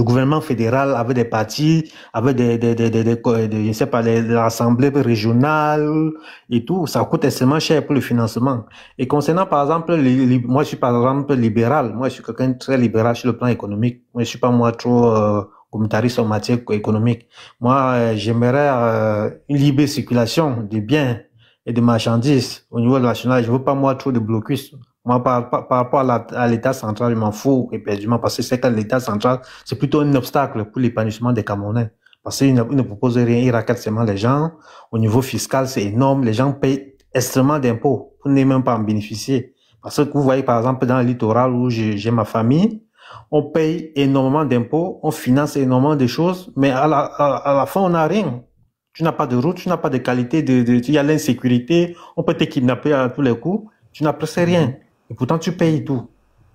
gouvernement fédéral avec des partis, avec je sais pas, l'assemblée régionale et tout. Ça coûte extrêmement cher pour le financement. Et concernant, par exemple, moi, je suis par exemple libéral. Moi, je suis quelqu'un de très libéral sur le plan économique. Moi, je suis pas moi trop communautariste en matière économique. Moi, j'aimerais une libre circulation de biens et de marchandises au niveau national. Je veux pas moi trop de blocus. Moi, par rapport à l'État central, je m'en fous éperdument parce que c'est que l'État central, c'est plutôt un obstacle pour l'épanouissement des Camerounais. Parce qu'il ne propose rien, il raquette seulement les gens. Au niveau fiscal, c'est énorme. Les gens payent extrêmement d'impôts pour ne même pas en bénéficier. Parce que vous voyez, par exemple, dans le littoral où j'ai ma famille, on paye énormément d'impôts, on finance énormément de choses, mais à la fin, on n'a rien. Tu n'as pas de route, tu n'as pas de qualité, il y a l'insécurité, on peut te kidnapper à tous les coups, tu n'as presque rien. Et pourtant, tu payes tout.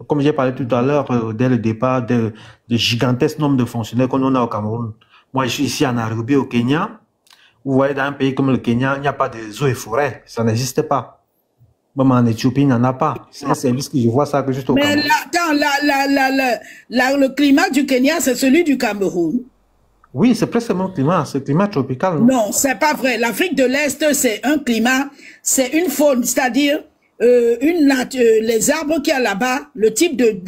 Comme j'ai parlé tout à l'heure, dès le départ, de gigantesques nombre de fonctionnaires qu'on a au Cameroun. Moi, je suis ici en Nairobi, au Kenya. Vous voyez, dans un pays comme le Kenya, il n'y a pas de eaux et forêts. Ça n'existe pas. Même en Éthiopie, il n'y en a pas. C'est un service que je vois ça que juste au Cameroun. Mais attends, le climat du Kenya, c'est celui du Cameroun. Oui, c'est presque le même climat. C'est le climat tropical. Non, c'est pas vrai. L'Afrique de l'Est, c'est un climat, c'est une faune, c'est-à-dire les arbres qu'il y a là-bas, le type de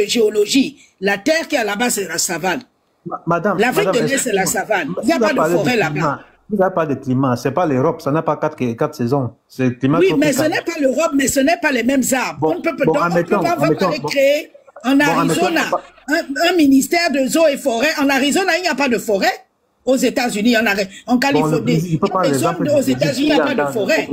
géologie. La terre qu'il y a là-bas, c'est la savane. Madame, l'Afrique de l'Est, c'est la savane. Il n'y a pas de forêt là-bas. Il n'y a pas de climat. C'est pas l'Europe. Ça n'a pas quatre saisons. C'est le climat oui, tropical. mais ce n'est pas l'Europe, mais ce n'est pas les mêmes arbres. Bon, on ne peut pas créer en Arizona un ministère de eaux et forêts. En Arizona, il n'y a pas de forêt. Aux États-Unis, en Californie, aux États-Unis, il n'y a pas de forêt.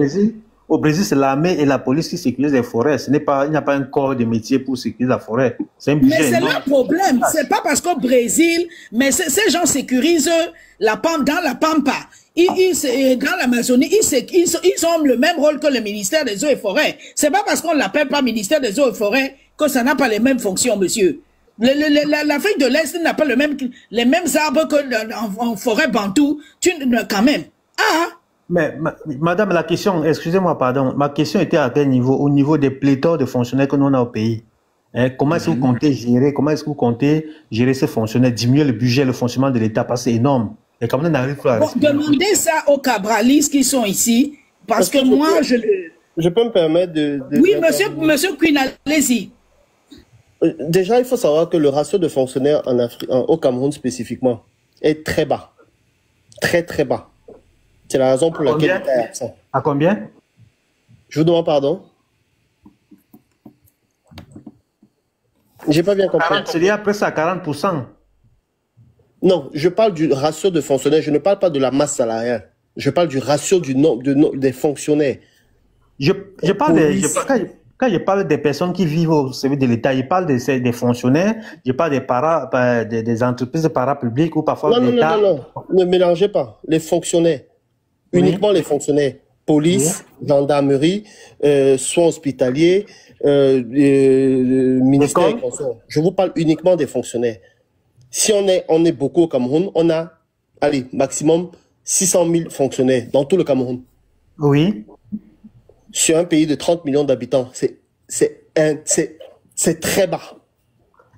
Au Brésil, c'est l'armée et la police qui sécurisent les forêts. Il n'y a pas un corps de métier pour sécuriser la forêt. Mais c'est leur problème. C'est pas parce qu'au Brésil, mais ces gens sécurisent dans la Pampa. Dans l'Amazonie, ils ont le même rôle que le ministère des Eaux et Forêts. C'est pas parce qu'on l'appelle pas ministère des Eaux et Forêts que ça n'a pas les mêmes fonctions, monsieur. L'Afrique de l'Est n'a pas les mêmes arbres qu'en forêt bantou. Quand même. Ah! Mais, madame, la question, excusez-moi, pardon, ma question était à quel niveau? Au niveau des pléthores de fonctionnaires que nous avons au pays. Comment est-ce que vous comptez gérer ces fonctionnaires, diminuer le budget, le fonctionnement de l'État, parce que c'est énorme. Et comme on arrive à demandez ça aux cabralistes qui sont ici, parce que moi, je peux me permettre de oui, monsieur Queen, allez-y. Déjà, il faut savoir que le ratio de fonctionnaires au Cameroun spécifiquement est très bas. Très, très bas. C'est la raison pour laquelle il est absent. À combien? Je vous demande pardon. J'ai pas bien compris. C'est-à-dire presque à 40%. Non, je parle du ratio de fonctionnaires. Je ne parle pas de la masse salariale. Je parle du ratio du nombre des fonctionnaires. Quand je parle des personnes qui vivent au service de l'État, je parle des fonctionnaires, je parle des entreprises parapubliques ou parfois de l'État. Non. Ne mélangez pas. Les fonctionnaires. Uniquement les fonctionnaires. Police, gendarmerie, soins hospitaliers, ministère et consorts. Je vous parle uniquement des fonctionnaires. Si on est beaucoup au Cameroun, on a, allez, maximum 600 000 fonctionnaires dans tout le Cameroun. Oui. Sur un pays de 30 millions d'habitants, c'est très bas.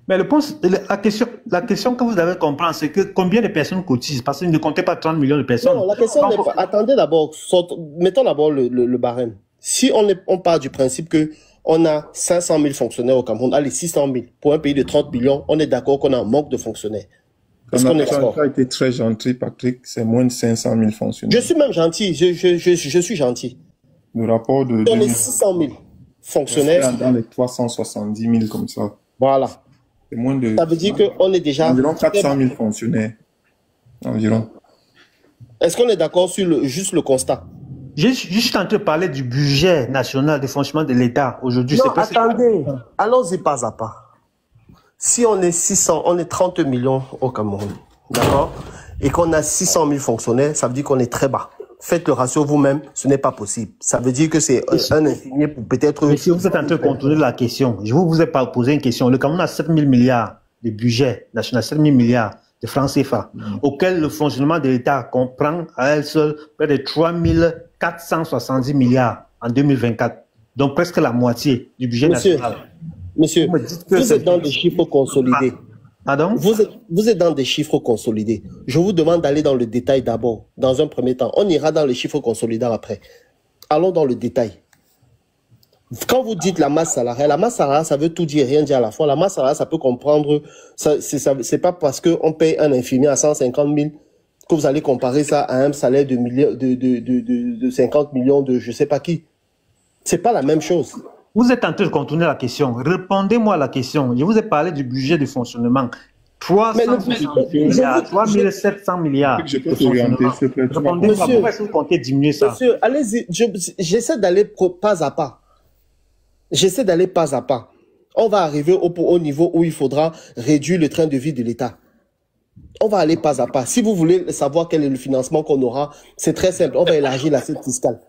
Mais la question que vous devez comprendre, c'est que combien de personnes cotisent? Parce que vous ne comptez pas 30 millions de personnes. Non, la question n'est pas... Attendez d'abord, mettons d'abord le barème. Si on part du principe que on a 500 000 fonctionnaires au Cameroun, allez, 600 000. Pour un pays de 30 millions, on est d'accord qu'on a un manque de fonctionnaires. Est-ce qu'on est d'accord? Tu as été très gentil, Patrick. C'est moins de 500 000 fonctionnaires. Je suis même gentil. Je suis gentil. Le rapport de... On est 600 000 fonctionnaires. Dans les 370 000 comme ça. Voilà. C'est moins de... Ça veut dire qu'on est déjà... Environ 400 000 fonctionnaires. Environ. Est-ce qu'on est d'accord sur juste le constat? Je suis en train de parler du budget national de fonctionnement de l'État aujourd'hui. Non, attendez. Allons-y pas à pas. Si on est 600, on est 30 millions au Cameroun, d'accord? Et qu'on a 600 000 fonctionnaires, ça veut dire qu'on est très bas. Faites le ratio vous-même, ce n'est pas possible. Ça veut dire que c'est un infini pour peut-être... Mais si vous êtes en train de contourner la question, je vous ai pas posé une question. Le Cameroun a 7 000 milliards de budget national, 7 000 milliards de francs CFA, auquel le fonctionnement de l'État comprend à elle seule près de 3 470 milliards en 2024. Donc presque la moitié du budget national. Monsieur, vous êtes dans des chiffres consolidés. Pardon? Vous êtes dans des chiffres consolidés. Je vous demande d'aller dans le détail d'abord, dans un premier temps. On ira dans les chiffres consolidés après. Allons dans le détail. Quand vous dites la masse salariale, ça veut tout dire, rien dire à la fois. La masse salariale, ça peut comprendre, c'est pas parce qu'on paye un infirmier à 150 000 que vous allez comparer ça à un salaire de 50 millions de je sais pas qui. C'est pas la même chose. Vous êtes en train de contourner la question. Répondez-moi à la question. Je vous ai parlé du budget de fonctionnement. 360 milliards, 3700 milliards. Je peux t'orienter, s'il te plaît. Répondez-moi, pourquoi est-ce que vous comptez diminuer ça? Monsieur, allez-y, j'essaie d'aller pas à pas. J'essaie d'aller pas à pas. On va arriver au niveau où il faudra réduire le train de vie de l'État. On va aller pas à pas. Si vous voulez savoir quel est le financement qu'on aura, c'est très simple. On va élargir l'assiette fiscale.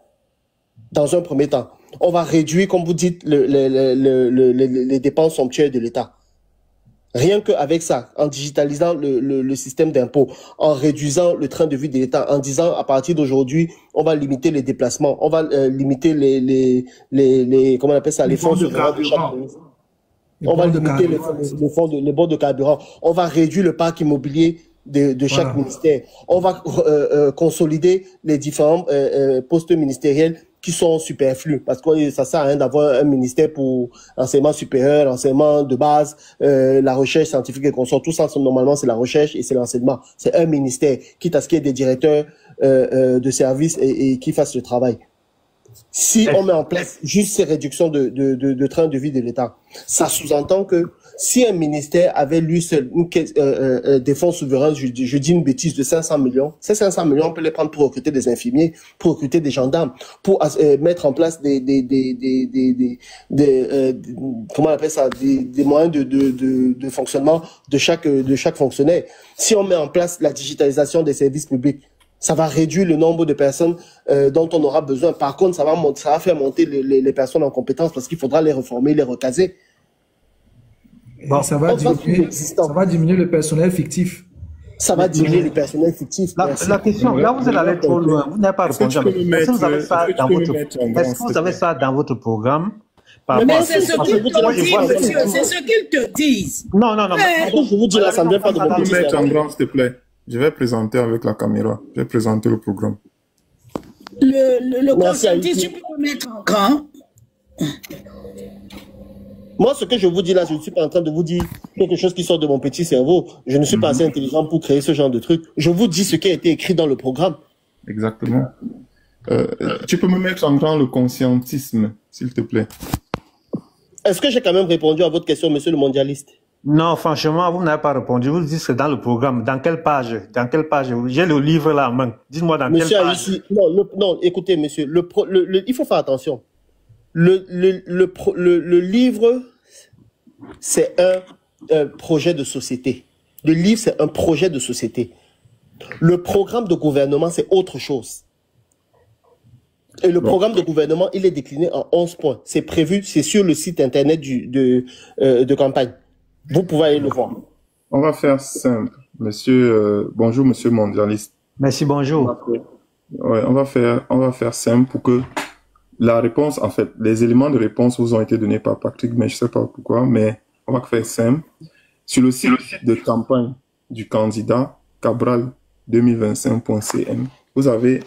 Dans un premier temps, on va réduire, comme vous dites, les dépenses somptuaires de l'État. Rien qu'avec ça, en digitalisant le système d'impôt, en réduisant le train de vie de l'État, en disant à partir d'aujourd'hui, on va limiter les déplacements, on va limiter les comment on appelle ça, les fonds de chaque ministère. On va limiter les bons de carburant. On va réduire le parc immobilier de chaque ministère. On va consolider les différents postes ministériels qui sont superflus, parce que ça sert à rien d'avoir un ministère pour l'enseignement supérieur, l'enseignement de base, la recherche scientifique et consort. Tout ça, normalement, c'est la recherche et c'est l'enseignement. C'est un ministère, quitte à ce qu'il y ait des directeurs de services et qui fassent le travail. Si on met en place juste ces réductions de train de vie de l'État, ça sous-entend que si un ministère avait lui seul des fonds souverains, je dis une bêtise, de 500 millions, ces 500 millions, on peut les prendre pour recruter des infirmiers, pour recruter des gendarmes, pour mettre en place comment on appelle ça, des moyens de fonctionnement de chaque fonctionnaire. Si on met en place la digitalisation des services publics, ça va réduire le nombre de personnes dont on aura besoin. Par contre, ça va faire monter les personnes en compétences parce qu'il faudra les reformer, les recaser. Bon, ça va diminuer le personnel fictif. Ça va diminuer le personnel fictif. La question, là vous êtes allé trop loin. Vous n'avez pas répondu. Est-ce que vous avez ça dans votre programme? Mais c'est ce qu'ils te disent, monsieur. C'est ce qu'ils te disent. Non. Je vous dis là, ça ne vient pas de mon petit. Mettre en grand, s'il te plaît. Je vais présenter avec la caméra. Je vais présenter le programme. Le consentis, tu peux le mettre en grand. Moi, ce que je vous dis là, je ne suis pas en train de vous dire quelque chose qui sort de mon petit cerveau. Je ne suis pas assez intelligent pour créer ce genre de truc. Je vous dis ce qui a été écrit dans le programme. Exactement. Tu peux me mettre en grand le conscientisme, s'il te plaît. Est-ce que j'ai quand même répondu à votre question, monsieur le mondialiste? Non, franchement, vous n'avez pas répondu. Vous dites que c'est dans le programme. Dans quelle page? J'ai le livre là en main. Dites-moi dans quelle page. Non, écoutez, monsieur, il faut faire attention. Le livre, c'est un projet de société. Le livre, c'est un projet de société. Le programme de gouvernement, c'est autre chose. Et le programme de gouvernement, il est décliné en 11 points. C'est prévu, c'est sur le site internet de campagne. Vous pouvez aller le voir. On va faire simple. Monsieur, bonjour, monsieur mondialiste. Merci, bonjour. Ouais, on va faire simple pour que la réponse, en fait, les éléments de réponse vous ont été donnés par Patrick, mais je sais pas pourquoi, mais on va faire simple. Sur le site de campagne du candidat Cabral2025.cm, vous avez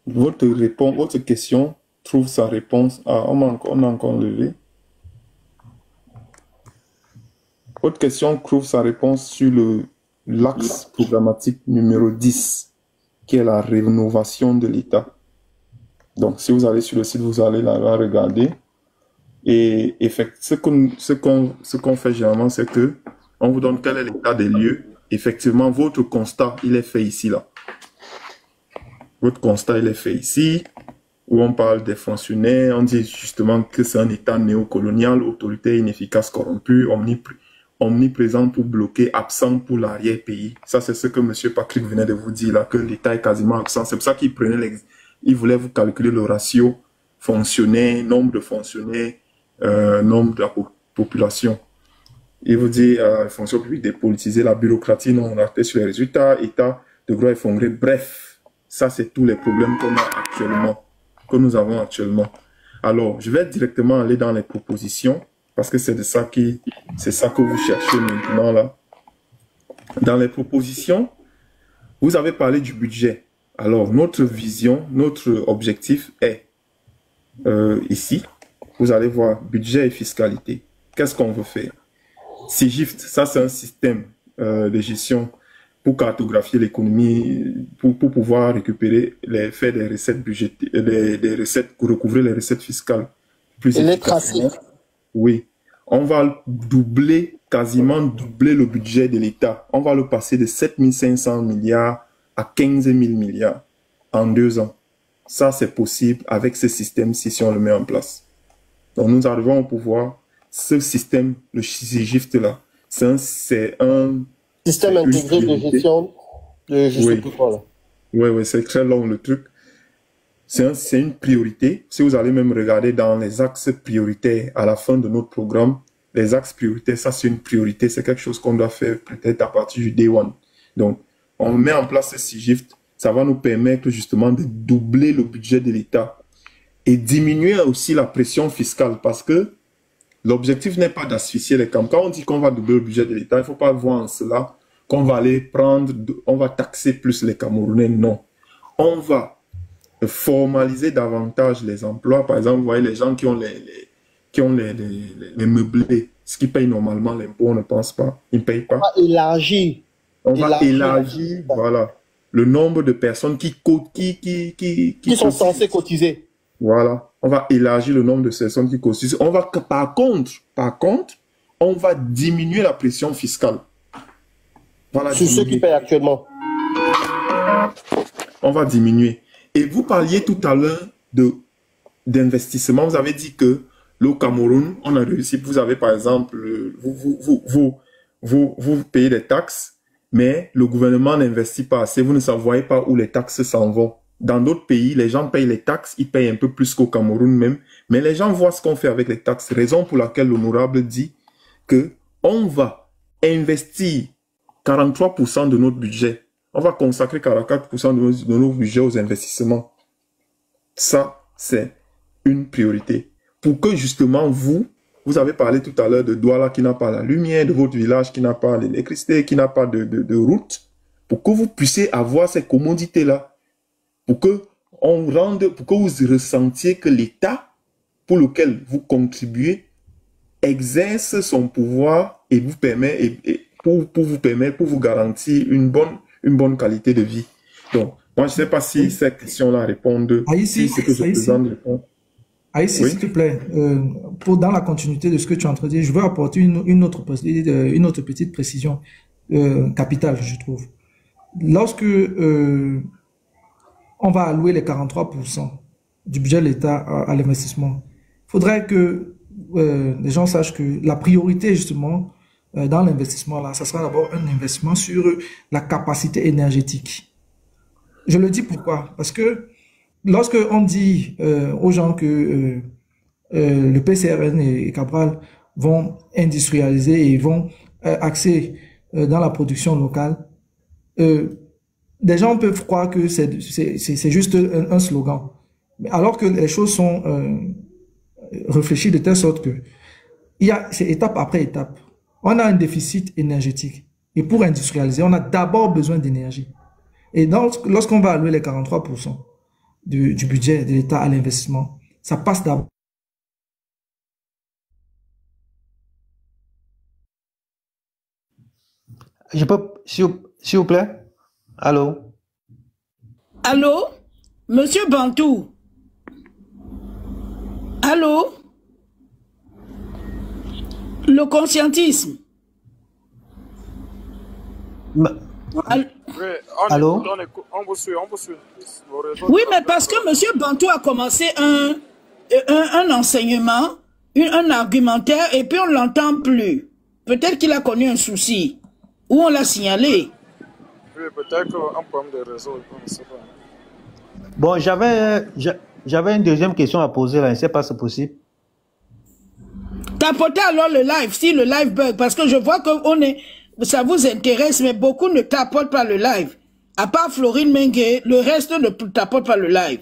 votre question trouve sa réponse. Ah, on a encore levé. Votre question trouve sa réponse sur l'axe programmatique numéro 10, qui est la rénovation de l'État. Donc, si vous allez sur le site, vous allez la regarder. Et ce qu'on fait généralement, c'est que on vous donne quel est l'état des lieux. Effectivement, votre constat, il est fait ici, là. Votre constat, il est fait ici, où on parle des fonctionnaires, on dit justement que c'est un État néocolonial, autoritaire, inefficace, corrompu, omniprésent pour bloquer, absent pour l'arrière-pays. Ça, c'est ce que M. Patrick venait de vous dire là, que l'État est quasiment absent. C'est pour ça qu'il il voulait vous calculer le ratio fonctionnaire, nombre de fonctionnaires, nombre de la population. Il vous dit, fonction publique dépolitisée, la bureaucratie non orientée sur les résultats, État de droit effondré. Bref, ça, c'est tous les problèmes qu'on a actuellement, que nous avons actuellement. Alors, je vais directement aller dans les propositions, parce que c'est ça que vous cherchez maintenant là. Dans les propositions, vous avez parlé du budget. Alors, notre vision, notre objectif est ici. Vous allez voir budget et fiscalité. Qu'est-ce qu'on veut faire? SIGIFT, ça c'est un système de gestion pour cartographier l'économie, pour pouvoir récupérer faire des recettes budgétaires, des recettes, pour recouvrir les recettes fiscales plus efficacement. Oui. On va quasiment doubler le budget de l'État. On va le passer de 7 500 milliards à 15 000 milliards en 2 ans. Ça, c'est possible avec ce système-ci si on le met en place. Donc, nous arrivons au pouvoir. Ce système, le SIGIFT là, c'est un système intégré de gestion de oui. Oui, c'est très long le truc. C'est une priorité. Si vous allez même regarder dans les axes prioritaires à la fin de notre programme, les axes prioritaires, ça c'est une priorité, c'est quelque chose qu'on doit faire peut-être à partir du day one. Donc, on met en place ce SIGIFT, ça va nous permettre justement de doubler le budget de l'État et diminuer aussi la pression fiscale parce que l'objectif n'est pas d'asphyxier les camps. Quand on dit qu'on va doubler le budget de l'État, il ne faut pas voir en cela qu'on va aller on va taxer plus les Camerounais. Non. On va formaliser davantage les emplois. Par exemple, vous voyez les gens qui ont les meublés, ce qui payent normalement l'impôt, on ne pense pas. Ils ne payent pas. On va élargir, voilà, le nombre de personnes qui sont censées cotiser. Voilà. On va élargir le nombre de personnes qui cotisent. On va, par contre, on va diminuer la pression fiscale. Voilà, sur ceux qui payent actuellement. On va diminuer. Et vous parliez tout à l'heure d'investissement. Vous avez dit que le Cameroun, on a réussi. Vous avez par exemple, vous payez des taxes, mais le gouvernement n'investit pas assez. Vous ne savez pas où les taxes s'en vont. Dans d'autres pays, les gens payent les taxes, ils payent un peu plus qu'au Cameroun même, mais les gens voient ce qu'on fait avec les taxes. Raison pour laquelle l'honorable dit que on va investir 43% de notre budget. On va consacrer 44% de nos budgets aux investissements. Ça, c'est une priorité. Pour que justement vous avez parlé tout à l'heure de Douala qui n'a pas la lumière, de votre village qui n'a pas l'électricité, qui n'a pas de route, pour que vous puissiez avoir ces commodités-là. Pour que vous ressentiez que l'État pour lequel vous contribuez exerce son pouvoir et vous permet, pour vous garantir une bonne qualité de vie. Donc, moi, je ne sais pas si cette question-là répond si ce que je présente répond. Aïssi, oui? S'il te plaît, dans la continuité de ce que tu es en train de dire, je veux apporter une autre petite précision capitale, je trouve. Lorsque on va allouer les 43% du budget de l'État à l'investissement, il faudrait que les gens sachent que la priorité, justement, dans l'investissement, là, ça sera d'abord un investissement sur la capacité énergétique. Je le dis pourquoi? Parce que lorsque on dit aux gens que le PCRN et Cabral vont industrialiser et vont axer dans la production locale, des gens peuvent croire que c'est juste un slogan. Alors que les choses sont réfléchies de telle sorte que c'est étape après étape. On a un déficit énergétique. Et pour industrialiser, on a d'abord besoin d'énergie. Et lorsqu'on va allouer les 43% du budget de l'État à l'investissement, ça passe d'abord. Je peux, s'il vous plaît? Allô? Allô? Monsieur Bantou? Allô? Le conscientisme. Allô? On vous suit, on vous suit. Oui, mais parce que M. Bantou a commencé un enseignement, un argumentaire, et puis on ne l'entend plus. Peut-être qu'il a connu un souci, ou on l'a signalé. Oui, peut-être un problème de réseau, je ne sais pas. Bon, j'avais une deuxième question à poser là, je ne sais pas si c'est possible. Tapotez alors le live, si le live bug, parce que je vois que ça vous intéresse, mais beaucoup ne tapotent pas le live. À part Florine Mengue, le reste ne tapote pas le live.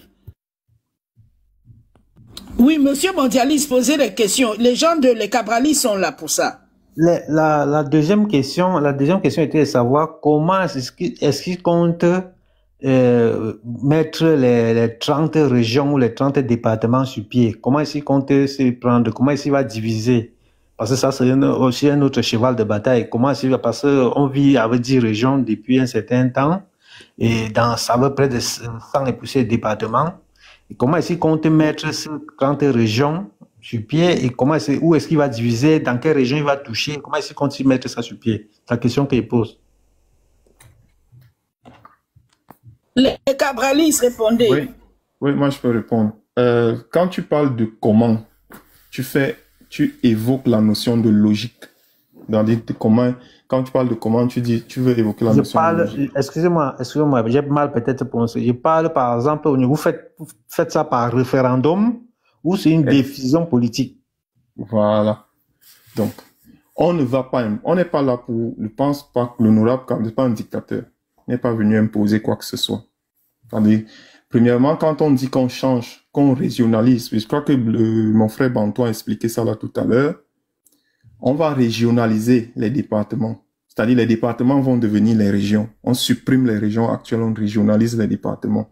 Oui, monsieur Mondialis posait des questions. Les gens de les Cabralis sont là pour ça. La deuxième question était de savoir comment est-ce qu'il compte mettre les 30 régions ou les 30 départements sur pied. Comment est-ce qu'il compte se prendre? Comment est-ce qu'il va diviser? Parce que ça, c'est aussi un autre cheval de bataille. Comment est-ce qu'il va? Parce qu'on vit avec 10 régions depuis un certain temps et ça veut près de 100 et plusieurs départements. Et comment est-ce qu'il compte mettre ces 30 régions sur pied et où est-ce qu'il va diviser, dans quelle région il va toucher, comment est-ce qu'il compte mettre ça sur pied? C'est la question qu'il pose. Les Cabralis répondaient. Oui, moi je peux répondre. Quand tu parles de comment, tu évoques la notion de logique. Quand tu parles de comment, tu veux évoquer la notion de logique. Excusez-moi, j'ai mal peut-être prononcé. Je parle par exemple, vous faites ça par référendum ou c'est une décision politique? Voilà. Donc, on n'est pas là pour, je pense pas que l'honorable n'est pas un dictateur. Il n'est pas venu imposer quoi que ce soit. Premièrement, quand on dit qu'on change, qu'on régionalise, je crois que mon frère Bantou a expliqué ça là tout à l'heure, on va régionaliser les départements. C'est-à-dire les départements vont devenir les régions. On supprime les régions actuelles, on régionalise les départements.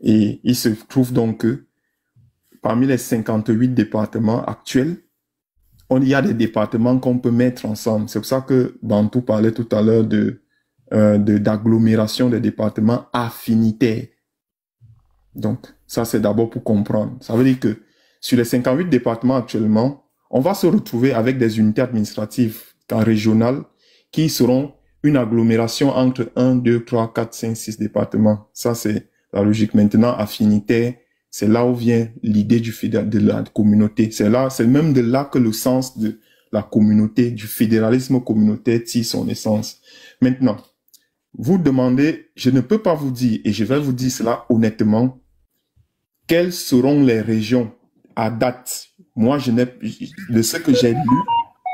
Et il se trouve donc que parmi les 58 départements actuels, il y a des départements qu'on peut mettre ensemble. C'est pour ça que Bantou parlait tout à l'heure d'agglomération des départements affinitaires. Donc, ça c'est d'abord pour comprendre. Ça veut dire que sur les 58 départements actuellement, on va se retrouver avec des unités administratives régionales qui seront une agglomération entre 1, 2, 3, 4, 5, 6 départements. Ça c'est la logique. Maintenant, affinitaire, c'est là où vient l'idée de la communauté. C'est même de là que le sens de la communauté, du fédéralisme communautaire tire son essence. Maintenant, vous demandez, je ne peux pas vous dire, et je vais vous dire cela honnêtement, quelles seront les régions à date. Moi, de ce que j'ai lu,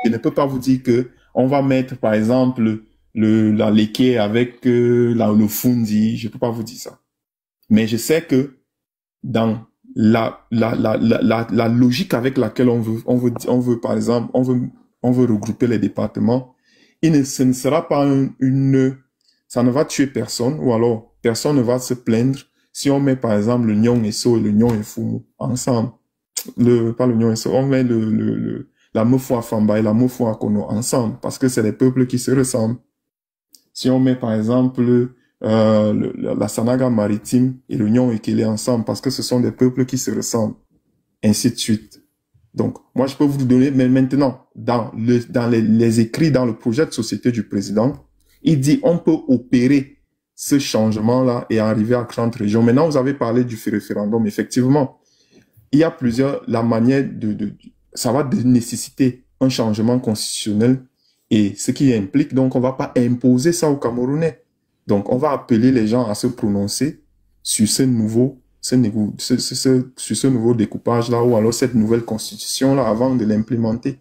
je ne peux pas vous dire que on va mettre, par exemple, la Léké avec le Fundi. Je ne peux pas vous dire ça. Mais je sais que dans la logique avec laquelle on veut par exemple, on veut regrouper les départements, ce ne sera pas ça ne va tuer personne, ou alors personne ne va se plaindre si on met par exemple le Nyon Esso et le Nyon Efumu ensemble. Pas le Nyon Esso, on met la Mofo Famba et la Mofo Akono ensemble, parce que c'est des peuples qui se ressemblent. Si on met par exemple la Sanaga maritime et le Nyon Ekele ensemble, parce que ce sont des peuples qui se ressemblent, ainsi de suite. Donc, moi, je peux vous donner, mais maintenant, dans les écrits, dans le projet de société du président, il dit on peut opérer ce changement-là et arriver à 30 régions. Maintenant, vous avez parlé du référendum. Effectivement, il y a la manière ça va nécessiter un changement constitutionnel, et ce qui implique, donc, on va pas imposer ça aux Camerounais. Donc, on va appeler les gens à se prononcer sur ce nouveau découpage-là, ou alors cette nouvelle constitution-là, avant de l'implémenter.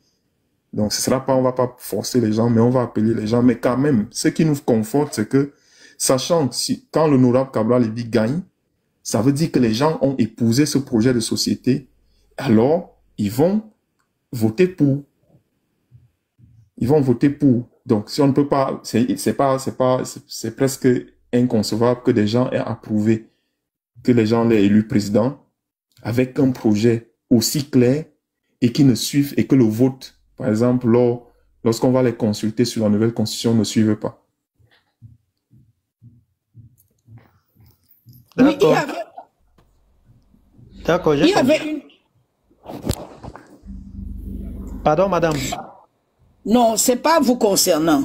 Donc, on va pas forcer les gens, mais on va appeler les gens. Mais quand même, ce qui nous conforte, c'est que, sachant que quand l'honorable Cabral Libi gagne, ça veut dire que les gens ont épousé ce projet de société, alors, ils vont voter pour. Ils vont voter pour. Donc, si on ne peut pas, c'est presque inconcevable que des gens aient approuvé, que les gens l'aient élu président avec un projet aussi clair et qui ne suivent, et que le vote, par exemple, lorsqu'on va les consulter sur la nouvelle constitution, ne suive pas. D'accord. D'accord, il y avait une... Pardon, madame. Non, c'est pas vous concernant.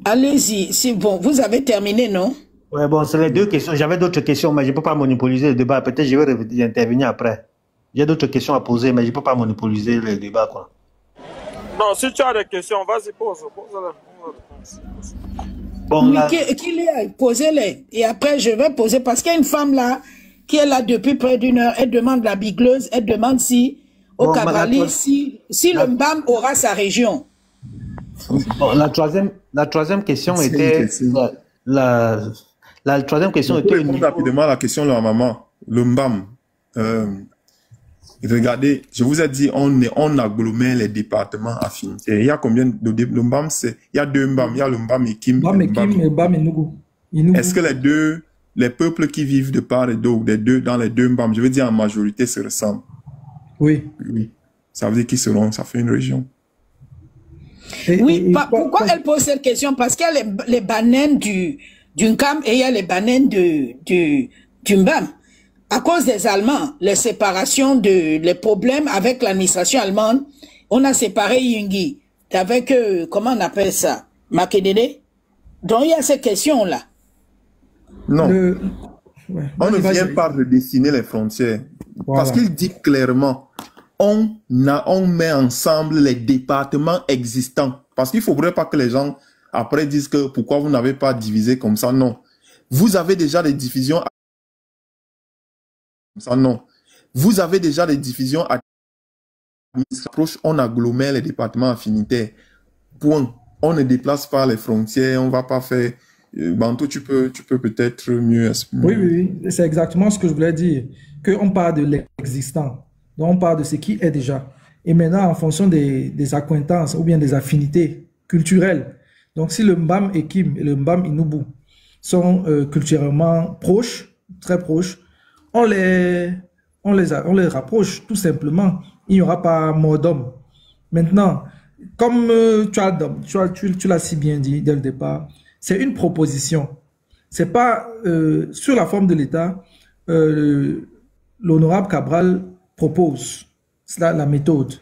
Allez-y, c'est bon. Vous avez terminé, non? Ouais, bon, c'est les deux questions. J'avais d'autres questions, mais je ne peux pas monopoliser le débat. Peut-être je vais intervenir après. J'ai d'autres questions à poser, mais je ne peux pas monopoliser le débat, quoi. Non, si tu as des questions, vas-y, pose-les. Bon, là... Qu'il est, posez-les. Et après, je vais poser, parce qu'il y a une femme là, qui est là depuis près d'une heure, elle demande la bigleuse, elle demande si, au Cabrali, si le Mbam aura sa région. Bon, la troisième question était... La troisième question était... Répondre rapidement à la question de la maman. Le Mbam. Regardez, je vous ai dit, on agglomère les départements affinités. Il y a combien de le Mbam, il y a deux Mbam. Il y a le Mbam et Kim. Mbam et Nougou. Est-ce que les peuples qui vivent de part et d'autre, dans les deux Mbam, je veux dire en majorité, se ressemblent? Oui. Oui. Ça veut dire ça fait une région. Pourquoi elle pose cette question? Parce qu'il y a les bananes du Nkam et il y a les bananes du Mbam. À cause des Allemands, les séparations, les problèmes avec l'administration allemande, on a séparé Yungi avec, comment on appelle ça? Makedede. Donc il y a ces questions-là. Non. On ne vient pas redessiner les frontières. Voilà. Parce qu'il dit clairement, on met ensemble les départements existants. Parce qu'il ne faudrait pas que les gens après disent que pourquoi vous n'avez pas divisé comme ça. Non. Vous avez déjà des divisions. Non. Vous avez déjà des divisions proches. On agglomère les départements affinitaires. Point. On ne déplace pas les frontières. On ne va pas faire... Banto, tu peux peut-être mieux exprimer. Oui. C'est exactement ce que je voulais dire. Qu'on parle de l'existant. Donc, on parle de ce qui est déjà. Et maintenant, en fonction des acquaintances ou bien des affinités culturelles. Donc, si le Mbam et Kim et le Mbam Inubu sont culturellement proches, très proches, on les rapproche tout simplement. Il n'y aura pas mort d'homme. Maintenant, comme tu l'as si bien dit dès le départ, c'est une proposition. C'est pas sur la forme de l'État. L'honorable Cabral propose la méthode.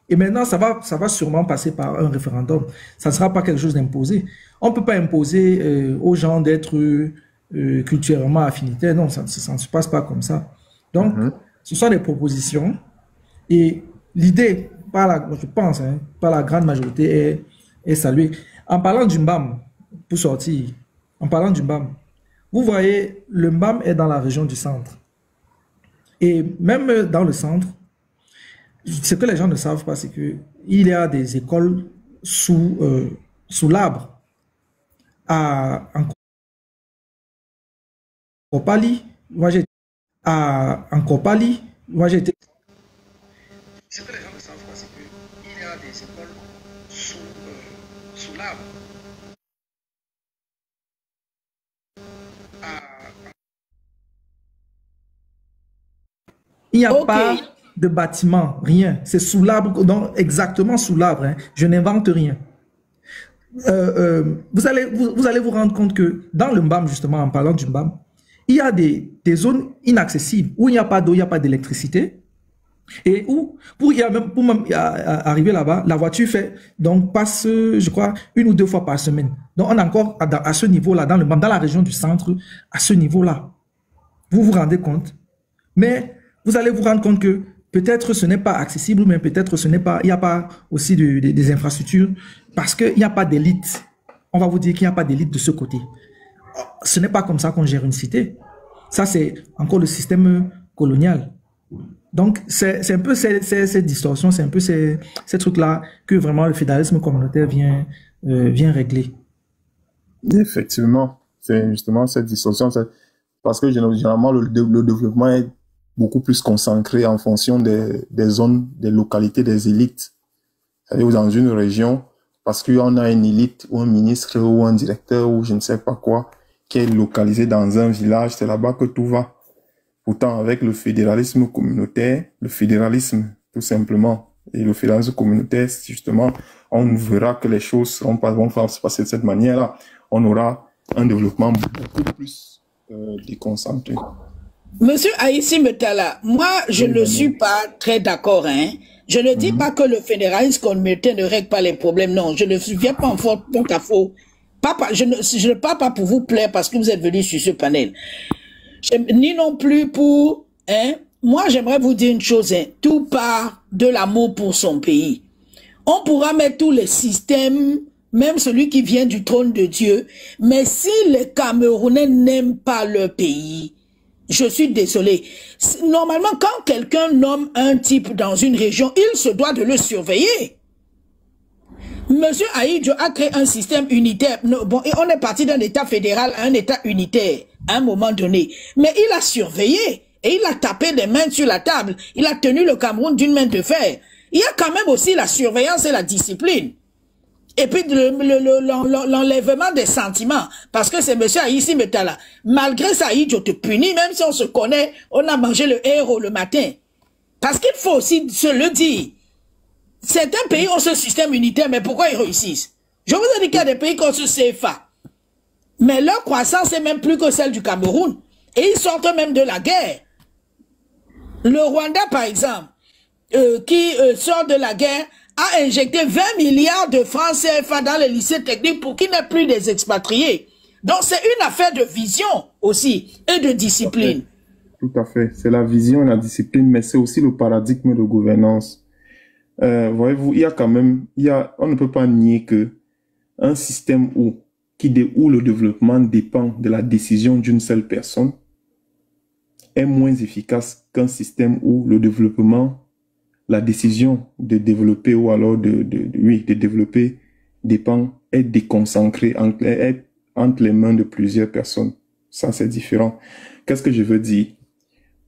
Et maintenant, ça va sûrement passer par un référendum. Ça ne sera pas quelque chose d'imposé. On ne peut pas imposer aux gens d'être culturellement affinitaires. Non, ça ne se passe pas comme ça. Donc, ce sont des propositions. Et l'idée, je pense, par la grande majorité, est saluée. En parlant du Mbam, pour sortir, en parlant du Mbam, vous voyez, le Mbam est dans la région du centre. Et même dans le centre, ce que les gens ne savent pas, c'est qu'il y a des écoles sous l'arbre. En Kopali, moi j'étais ce que les gens ne savent pas, c'est qu'il y a des écoles sous l'arbre. Il n'y a pas de bâtiment, rien. C'est sous l'arbre, donc exactement sous l'arbre. Hein. Je n'invente rien. Vous allez vous rendre compte que dans le Mbam, justement, en parlant du Mbam, il y a des zones inaccessibles où il n'y a pas d'eau, il n'y a pas d'électricité. Et où, pour arriver là-bas, la voiture passe, je crois, 1 ou 2 fois par semaine. Donc, on est encore à ce niveau-là, dans la région du centre, à ce niveau-là. Vous vous rendez compte? Mais vous allez vous rendre compte que peut-être ce n'est pas accessible, mais peut-être il n'y a pas aussi des infrastructures, parce qu'il n'y a pas d'élite. On va vous dire qu'il n'y a pas d'élite de ce côté. Ce n'est pas comme ça qu'on gère une cité. Ça, c'est encore le système colonial. Donc, c'est un peu ces distorsions, c'est un peu ces trucs-là que vraiment le fédéralisme communautaire vient régler. Effectivement, c'est justement cette distorsion. Parce que généralement, le développement est beaucoup plus concentré en fonction des zones, des localités, des élites. C'est-à-dire dans une région, parce qu'on a une élite ou un ministre ou un directeur ou je ne sais pas quoi, qui est localisé dans un village, c'est là-bas que tout va. Pourtant, avec le fédéralisme communautaire, le fédéralisme tout simplement, et le fédéralisme communautaire, justement, on verra que les choses vont se passer de cette manière-là. On aura un développement beaucoup plus déconcentré. Monsieur Haïssi Metala, moi, je ne suis pas très d'accord. Hein. Je ne dis pas que le fédéralisme communautaire ne règle pas les problèmes. Non, je ne viens pas en porte-à-faux je ne parle pas pour vous plaire parce que vous êtes venus sur ce panel. Ni non plus pour... Moi, j'aimerais vous dire une chose. Tout part de l'amour pour son pays. On pourra mettre tous les systèmes, même celui qui vient du trône de Dieu. Mais si les Camerounais n'aiment pas leur pays, je suis désolé. Normalement, quand quelqu'un nomme un type dans une région, il se doit de le surveiller. Monsieur Ahidjo a créé un système unitaire. Bon, et on est parti d'un État fédéral à un État unitaire à un moment donné. Mais il a surveillé et il a tapé des mains sur la table. Il a tenu le Cameroun d'une main de fer. Il y a quand même aussi la surveillance et la discipline. Et puis l'enlèvement des sentiments. Parce que c'est monsieur Aïssi Metala. Malgré ça, Ahidjo te punit, même si on se connaît, on a mangé le héros le matin. Parce qu'il faut aussi se le dire. Certains pays ont ce système unitaire, mais pourquoi ils réussissent? Je vous ai dit qu'il y a des pays qui ont ce CFA. Mais leur croissance est même plus que celle du Cameroun. Et ils sortent même de la guerre. Le Rwanda, par exemple, qui sort de la guerre, a injecté 20 milliards de francs CFA dans les lycées techniques pour qu'il n'y ait plus des expatriés. Donc c'est une affaire de vision aussi et de discipline. Tout à fait. C'est la vision et la discipline, mais c'est aussi le paradigme de gouvernance. Voyez-vous, il y a quand même, on ne peut pas nier que un système où le développement dépend de la décision d'une seule personne est moins efficace qu'un système où le développement, la décision de développer ou alors de développer est déconcentrée entre les mains de plusieurs personnes. Ça, c'est différent. Qu'est-ce que je veux dire?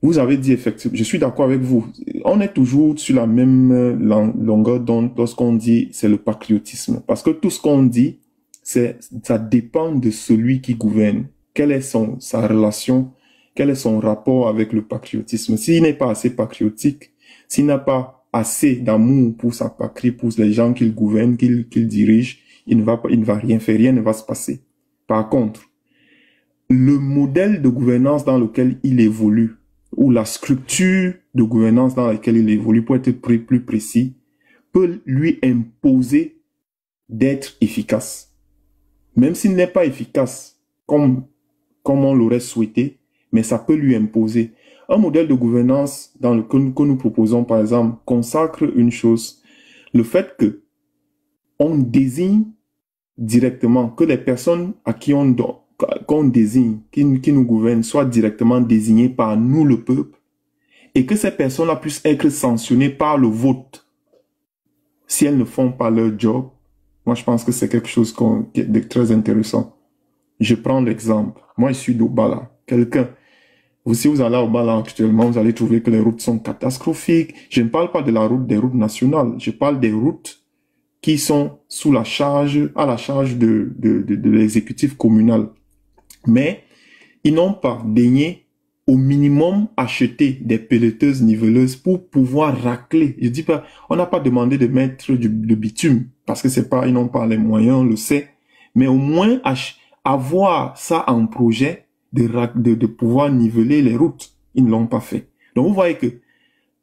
Vous avez dit effectivement, je suis d'accord avec vous. On est toujours sur la même longueur d'onde lorsqu'on dit c'est le patriotisme. Parce que tout ce qu'on dit, ça dépend de celui qui gouverne. Quelle est sa relation, quel est son rapport avec le patriotisme. S'il n'est pas assez patriotique, s'il n'a pas assez d'amour pour sa patrie, pour les gens qu'il gouverne, qu'il dirige, il ne va rien faire, rien ne va se passer. Par contre, le modèle de gouvernance dans lequel il évolue, ou la structure de gouvernance dans laquelle il évolue, pour être plus précis, peut lui imposer d'être efficace. Même s'il n'est pas efficace comme on l'aurait souhaité, mais ça peut lui imposer. Un modèle de gouvernance que nous proposons, par exemple, consacre une chose, le fait que on désigne directement, que les personnes à qui qu'on désigne, qui nous gouvernent, soient directement désignées par nous, le peuple, et que ces personnes-là puissent être sanctionnées par le vote si elles ne font pas leur job. Moi, je pense que c'est quelque chose de très intéressant. Je prends l'exemple. Moi, je suis d'Obala. Si vous allez à Obala actuellement, vous allez trouver que les routes sont catastrophiques. Je ne parle pas de la route des routes nationales. Je parle des routes qui sont à la charge de l'exécutif communal. Mais ils n'ont pas daigné au minimum acheter des pelleteuses niveleuses pour pouvoir racler. Je dis pas, on n'a pas demandé de mettre du bitume parce que ils n'ont pas les moyens, on le sait. Mais au moins avoir ça en projet de pouvoir niveler les routes. Ils ne l'ont pas fait. Donc vous voyez que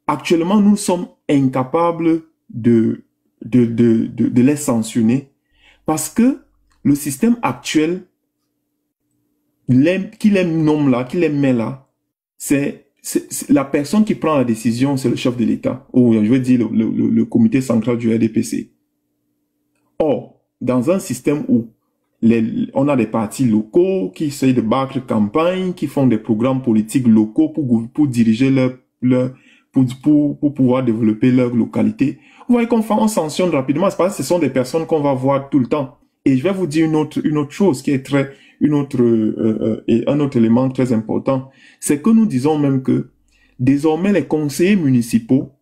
actuellement nous sommes incapables de les sanctionner parce que le système actuel qui les nomme là, qui les met là, c'est la personne qui prend la décision, c'est le chef de l'État, ou je veux dire le comité central du RDPC. Or, dans un système où on a des partis locaux qui essayent de battre campagne, qui font des programmes politiques locaux pour diriger pour pouvoir développer leur localité, vous voyez qu'on sanctionne rapidement, c'est parce que ce sont des personnes qu'on va voir tout le temps. Et je vais vous dire une autre chose qui est un autre élément très important, c'est que nous disons même que désormais les conseillers municipaux,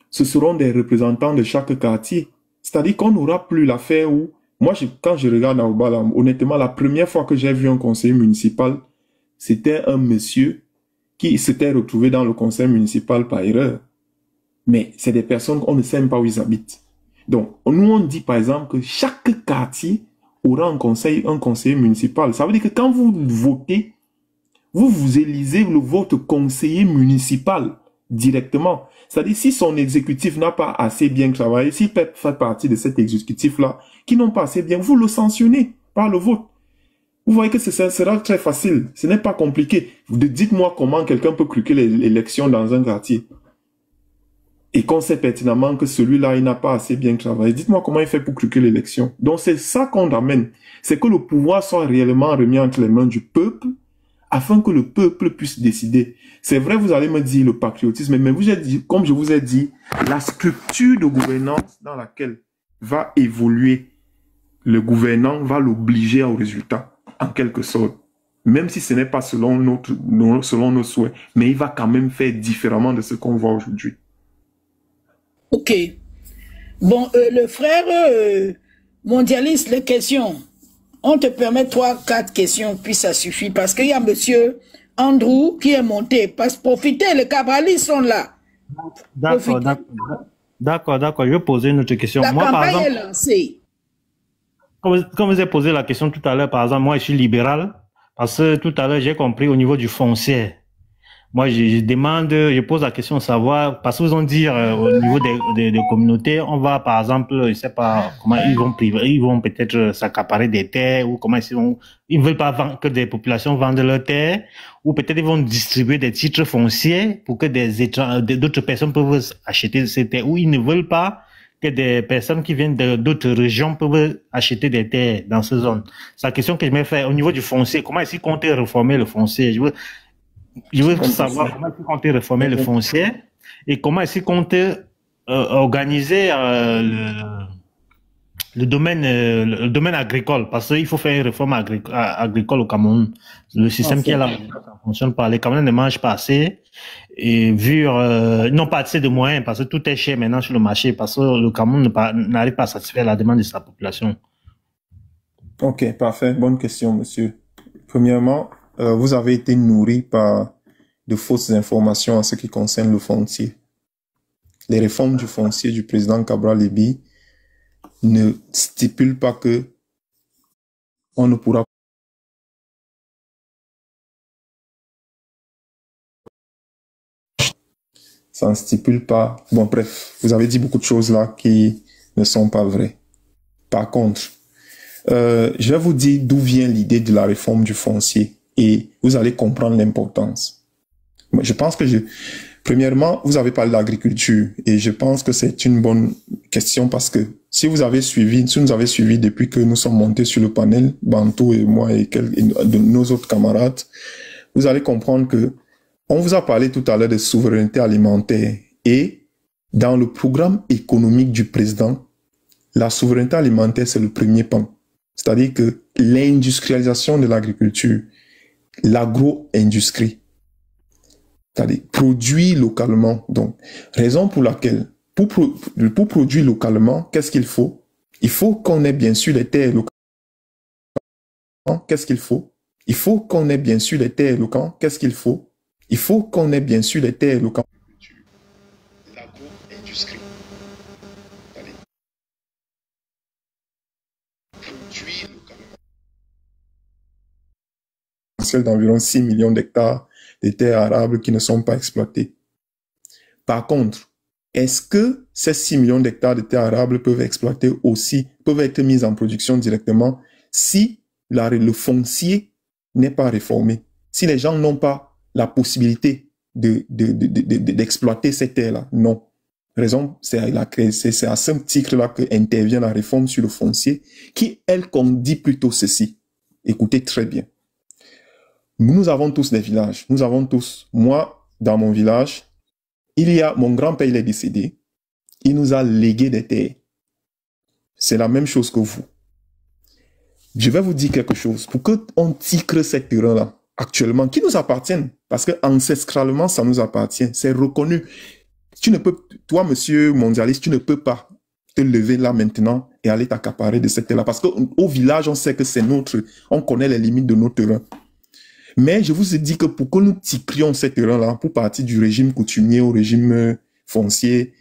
ce seront des représentants de chaque quartier. C'est-à-dire qu'on n'aura plus l'affaire où, moi quand je regarde à Obala, honnêtement la première fois que j'ai vu un conseiller municipal, c'était un monsieur qui s'était retrouvé dans le conseil municipal par erreur. Mais c'est des personnes qu'on ne sait même pas où ils habitent. Donc nous on dit par exemple que chaque quartier aura un conseiller municipal. Ça veut dire que quand vous votez, vous élisez votre conseiller municipal directement. C'est-à-dire si son exécutif n'a pas assez bien travaillé, s'il peut faire partie de cet exécutif-là, qui n'ont pas assez bien, vous le sanctionnez. par le vote. Vous voyez que ça sera très facile. Ce n'est pas compliqué. Dites-moi comment quelqu'un peut truquer l'élection dans un quartier. Et qu'on sait pertinemment que celui-là, il n'a pas assez bien travaillé. Dites-moi comment il fait pour truquer l'élection. Donc c'est ça qu'on amène. C'est que le pouvoir soit réellement remis entre les mains du peuple afin que le peuple puisse décider. C'est vrai, vous allez me dire le patriotisme, mais vous avez dit, comme je vous ai dit, la structure de gouvernance dans laquelle va évoluer le gouvernant va l'obliger au résultat, en quelque sorte. Même si ce n'est pas selon nos souhaits, mais il va quand même faire différemment de ce qu'on voit aujourd'hui. Ok. Bon, le frère mondialiste, les questions. On te permet 3-4 questions, puis ça suffit. Parce qu'il y a monsieur Andrew qui est monté. Profitez, les cabralistes sont là. D'accord. Je vais poser une autre question. La moi, campagne par exemple, est lancée. Comme vous avez posé la question tout à l'heure, par exemple, moi, je suis libéral. Parce que tout à l'heure, j'ai compris au niveau du foncier. Moi, je pose la question de savoir, parce que vous ont dit au niveau des communautés, on va, par exemple, je sais pas comment ils vont peut-être s'accaparer des terres, ou comment ils veulent pas que des populations vendent leurs terres, ou peut-être ils vont distribuer des titres fonciers pour que d'autres personnes peuvent acheter ces terres, ou ils ne veulent pas que des personnes qui viennent d'autres régions peuvent acheter des terres dans ces zones. C'est la question que je me fais au niveau du foncier. Comment est-ce qu'ils comptent réformer le foncier? Je veux savoir comment ils comptent réformer le foncier et comment est-ce qu'ils comptent organiser le domaine agricole, parce qu'il faut faire une réforme agricole au Cameroun. Le système qui est là, ça fonctionne pas. Les Camerounais ne mangent pas assez et ils n'ont pas assez de moyens parce que tout est cher maintenant sur le marché, parce que le Cameroun n'arrive pas à satisfaire la demande de sa population. Ok, parfait. Bonne question, monsieur. Premièrement, vous avez été nourri par de fausses informations en ce qui concerne le foncier. Les réformes du foncier du président Cabral-Libby ne stipulent pas que on ne pourra ça ne stipule pas. Bon, bref, vous avez dit beaucoup de choses là qui ne sont pas vraies. Par contre, je vais vous dire d'où vient l'idée de la réforme du foncier et vous allez comprendre l'importance. Je pense que premièrement, vous avez parlé de l'agriculture et je pense que c'est une bonne question parce que si nous avez suivi depuis que nous sommes montés sur le panel, Bantou et moi et de nos autres camarades, vous allez comprendre que on vous a parlé tout à l'heure de souveraineté alimentaire et dans le programme économique du président, la souveraineté alimentaire, c'est le premier pan. C'est-à-dire que l'industrialisation de l'agriculture, l'agro-industrie, c'est-à-dire produire localement. Donc, raison pour laquelle, pour produire localement, qu'est-ce qu'il faut? Il faut qu'on ait bien sûr les terres locales. Qu'est-ce qu'il faut? Il faut qu'on ait bien sûr les terres locales. Qu'est-ce qu'il faut? Il faut qu'on ait bien sûr les terres locales. L'agro-industrie. Produire localement. D'environ 6 millions d'hectares de terres arables qui ne sont pas exploitées. Par contre, est-ce que ces 6 millions d'hectares de terres arables peuvent être mis en production directement si le foncier n'est pas réformé? Si les gens n'ont pas la possibilité d'exploiter ces terres-là? Non. Raison, c'est à ce titre-là que intervient la réforme sur le foncier qui, elle, dit plutôt ceci. Écoutez très bien. Nous avons tous des villages. Nous avons tous, moi, dans mon village, mon grand-père, il est décédé. Il nous a légué des terres. C'est la même chose que vous. Je vais vous dire quelque chose. Pour qu'on ticre ces terrains-là, actuellement, qui nous appartiennent, parce que ancestralement, ça nous appartient. C'est reconnu. Toi, monsieur mondialiste, tu ne peux pas te lever là maintenant et aller t'accaparer de cette terre-là. Parce qu'au village, on sait que c'est on connaît les limites de nos terrains. Mais je vous ai dit que pour que nous ticrions ces terrains-là, pour partir du régime coutumier au régime foncier,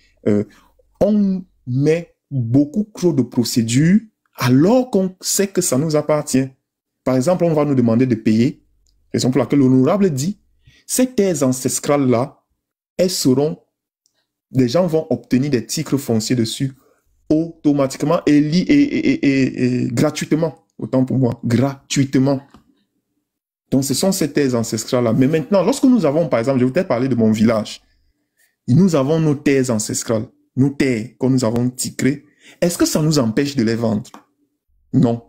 on met beaucoup trop de procédures alors qu'on sait que ça nous appartient. Par exemple, on va nous demander de payer. Raison pour laquelle l'honorable dit, ces terres ancestrales-là, les gens vont obtenir des titres fonciers dessus automatiquement et gratuitement. autant pour moi, gratuitement. Donc, ce sont ces terres ancestrales-là. Mais maintenant, lorsque nous avons, par exemple, je vais peut-être parler de mon village, nous avons nos terres ancestrales, nos terres que nous avons ticrées. Est-ce que ça nous empêche de les vendre? Non.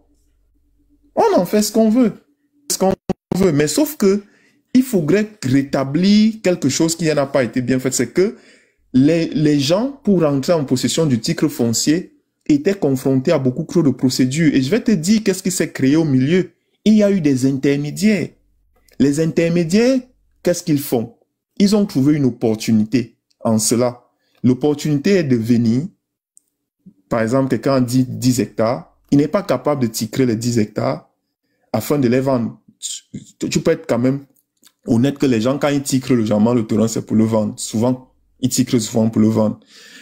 On en fait ce qu'on veut. Mais sauf que il faudrait rétablir quelque chose qui n'a pas été bien fait. C'est que les gens, pour entrer en possession du titre foncier, étaient confrontés à beaucoup trop de procédures. Et je vais te dire qu'est-ce qui s'est créé au milieu. Il y a eu des intermédiaires. Les intermédiaires, qu'est-ce qu'ils font? Ils ont trouvé une opportunité en cela. L'opportunité est de venir, par exemple, quelqu'un dit 10 hectares, il n'est pas capable de ticrer les 10 hectares afin de les vendre. Tu peux être quand même honnête que les gens, quand ils ticrent légèrement le terrain, c'est pour le vendre. Souvent, ils ticrent souvent pour le vendre.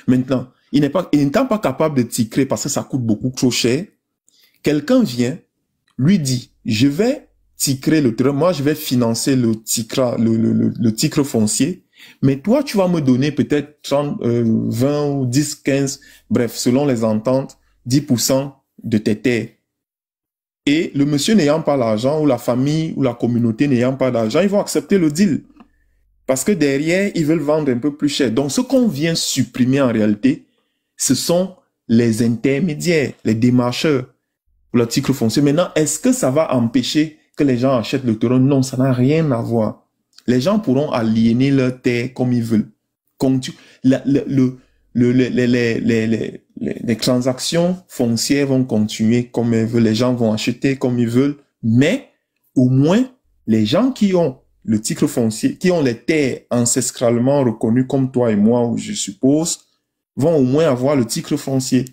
Maintenant, il n'étant pas capable de ticrer parce que ça coûte beaucoup trop cher, quelqu'un vient, lui dit, je vais ticrer le terrain, moi je vais financer le ticre foncier, mais toi tu vas me donner peut-être 30, 20 ou 10, 15, bref, selon les ententes, 10% de tes terres. Et le monsieur n'ayant pas l'argent, ou la famille, ou la communauté n'ayant pas d'argent, ils vont accepter le deal. Parce que derrière, ils veulent vendre un peu plus cher. Donc, ce qu'on vient supprimer en réalité, ce sont les intermédiaires, les démarcheurs pour le titre foncier. Maintenant, est-ce que ça va empêcher que les gens achètent le terrain? Non, ça n'a rien à voir. Les gens pourront aliéner leurs terres comme ils veulent. Les transactions foncières vont continuer comme elles veulent, les gens vont acheter comme ils veulent, mais au moins, les gens qui ont le titre foncier, qui ont les terres ancestralement reconnues comme toi et moi, je suppose, vont au moins avoir le titre foncier.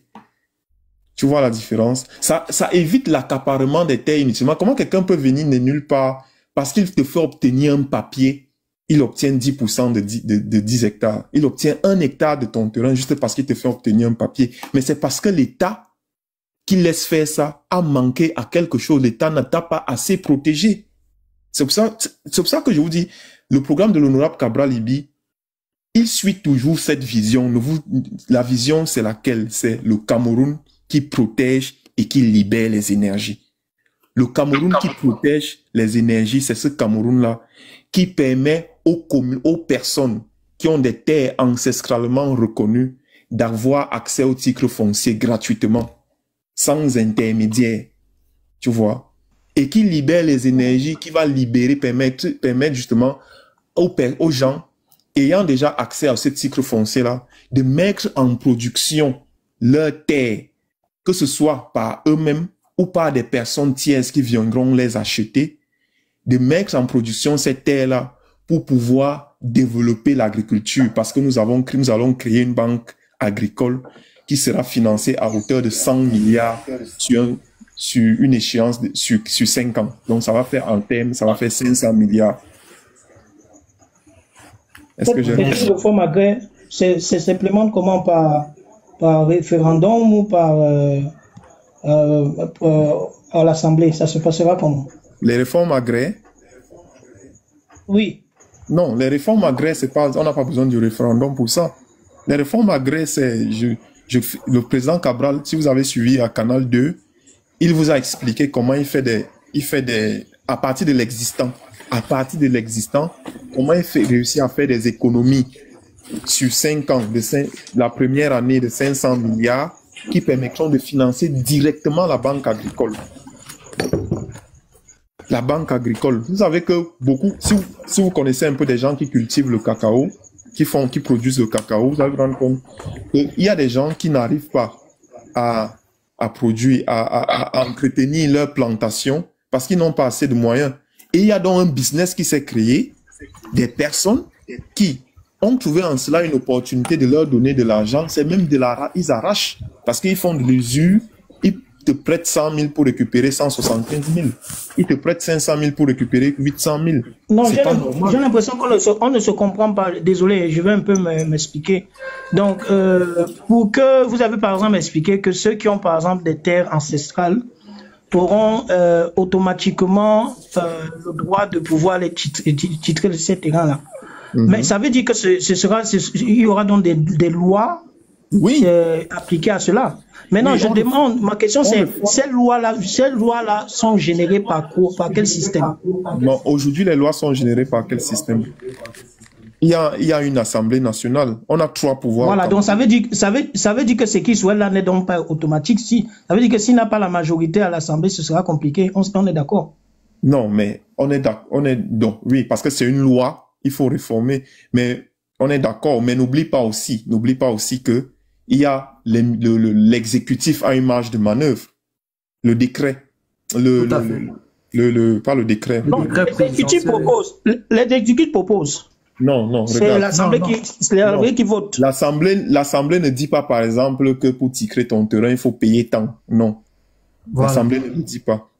Tu vois la différence? Ça évite l'accaparement des terres inutilement. Comment quelqu'un peut venir de nulle part parce qu'il te fait obtenir un papier, il obtient 10% de 10 hectares. Il obtient 1 hectare de ton terrain juste parce qu'il te fait obtenir un papier. Mais c'est parce que l'État qui laisse faire ça a manqué à quelque chose. L'État n'a pas assez protégé. C'est pour ça que je vous dis, le programme de l'honorable Cabral Libby, il suit toujours cette vision. La vision, c'est laquelle? C'est le Cameroun qui protège et qui libère les énergies. Le Cameroun qui protège les énergies, c'est ce Cameroun-là qui permet aux personnes qui ont des terres ancestralement reconnues d'avoir accès au titre foncier gratuitement, sans intermédiaire, tu vois, et qui libère les énergies, qui va libérer, permettre justement aux gens ayant déjà accès à ce titre foncier-là de mettre en production leurs terres, que ce soit par eux-mêmes ou par des personnes tierces qui viendront les acheter, de mettre en production ces terres-là pour pouvoir développer l'agriculture, parce que nous allons créer une banque agricole qui sera financée à hauteur de 100 milliards sur une échéance sur 5 ans. Donc ça va faire en termes, ça va faire 500 milliards. Est-ce que j'ai... Cette réforme agraire, c'est simplement comment par référendum ou à l'Assemblée, ça se passera comment? Les réformes agraires? Oui. Non, les réformes agraires, c'est pas, on n'a pas besoin du référendum pour ça. Les réformes agraires, c'est, le président Cabral, si vous avez suivi à Canal 2, il vous a expliqué comment il fait des, à partir de l'existant, comment il réussit à faire des économies sur 5 ans, la première année de 500 milliards, qui permettront de financer directement la banque agricole. La banque agricole. Vous savez que beaucoup, si vous connaissez un peu des gens qui cultivent le cacao, qui produisent le cacao, vous allez vous rendre compte qu'il y a des gens qui n'arrivent pas à produire, à entretenir leur plantation parce qu'ils n'ont pas assez de moyens. Et il y a donc un business qui s'est créé, des personnes qui ont trouvé en cela une opportunité de leur donner de l'argent. C'est même ils arrachent parce qu'ils font de l'usure. Ils te prêtent 100 000 pour récupérer 175 000. Ils te prêtent 500 000 pour récupérer 800 000. Non, j'ai l'impression qu'on ne se comprend pas. Désolé, je vais un peu m'expliquer. Donc, pour que vous avez par exemple expliqué que ceux qui ont par exemple des terres ancestrales auront automatiquement le droit de pouvoir les titrer de ces terrains-là. Mais ça veut dire que il y aura donc des lois Oui. appliquées à cela. Maintenant, Oui, je demande, ma question c'est, ces lois-là sont générées par quoi, par quel système? Non, aujourd'hui, les lois sont générées par quel système? Il y a une assemblée nationale. On a 3 pouvoirs. Voilà, donc ça veut dire que ce qui soit là n'est donc pas automatique. Ça veut dire que s'il n'a pas la majorité à l'Assemblée, ce sera compliqué. On est d'accord? Non, mais on est d'accord. Donc, oui, parce que c'est une loi, il faut réformer. Mais on est d'accord. Mais n'oublie pas aussi que il y a l'exécutif a une marge de manœuvre. Le décret. Pas le décret. L'exécutif propose. Non, c'est regarde. l'Assemblée qui vote. L'Assemblée ne dit pas, par exemple, que pour tirer ton terrain, il faut payer tant. Non. Voilà. L'Assemblée ne le dit pas.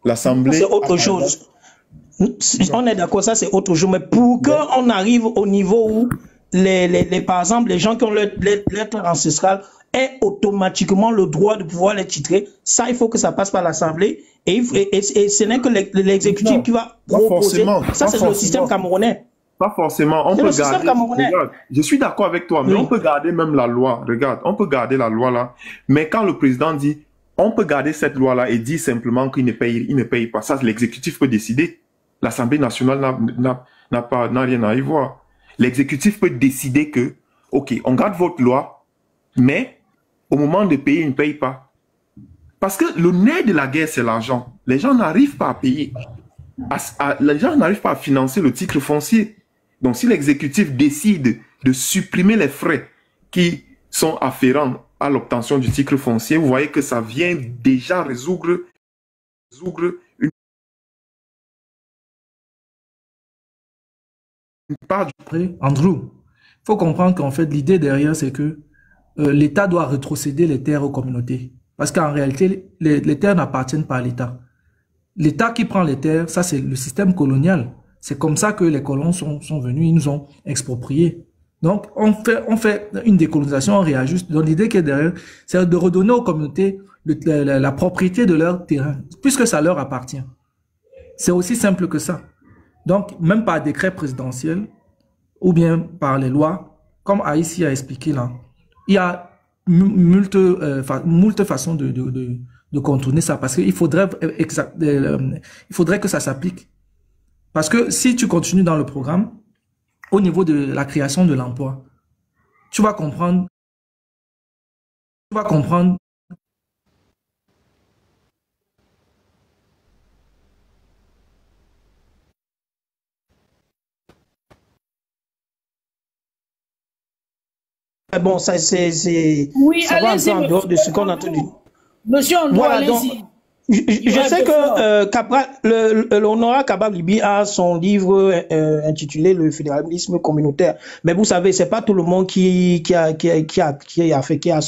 L'Assemblée... C'est autre chose. On est d'accord, ça c'est autre chose. Mais pour qu'on arrive au niveau où, par exemple, les gens qui ont leur lettre ancestrale aient automatiquement le droit de pouvoir les titrer, ça, il faut que ça passe par l'Assemblée. Et ce n'est que l'exécutif qui va proposer. Ça, c'est le système camerounais. Pas forcément. On peut garder. Regarde, je suis d'accord avec toi, mais on peut garder même la loi. Regarde, on peut garder la loi là. Mais quand le président dit, on peut garder cette loi là et dit simplement qu'il ne paye pas. Ça, l'exécutif peut décider. L'Assemblée nationale n'a rien à y voir. L'exécutif peut décider que, ok, on garde votre loi, mais au moment de payer, il ne paye pas. Parce que le nerf de la guerre, c'est l'argent. Les gens n'arrivent pas à payer. Les gens n'arrivent pas à financer le titre foncier. Donc, si l'exécutif décide de supprimer les frais qui sont afférents à l'obtention du titre foncier, vous voyez que ça vient déjà résoudre une part du... Après, Andrew, il faut comprendre qu'en fait, l'idée derrière, c'est que l'État doit rétrocéder les terres aux communautés. Parce qu'en réalité, les terres n'appartiennent pas à l'État. L'État qui prend les terres, ça c'est le système colonial. C'est comme ça que les colons sont venus, ils nous ont expropriés. Donc, on fait une décolonisation, on réajuste. Donc, l'idée qui est derrière, c'est de redonner aux communautés la propriété de leur terrain, puisque ça leur appartient. C'est aussi simple que ça. Donc, même par décret présidentiel, ou bien par les lois, comme Aïssi a expliqué là, il y a moult façons de contourner ça, parce qu'il faudrait que ça s'applique. Parce que si tu continues dans le programme, au niveau de la création de l'emploi, tu vas comprendre. Bon, ça c'est oui, ça va un peu en dehors de ce qu'on a entendu. Monsieur, on doit aller ici. Je sais que l'honorable Kabab Libi a son livre intitulé Le fédéralisme communautaire. Mais vous savez, c'est pas tout le monde qui a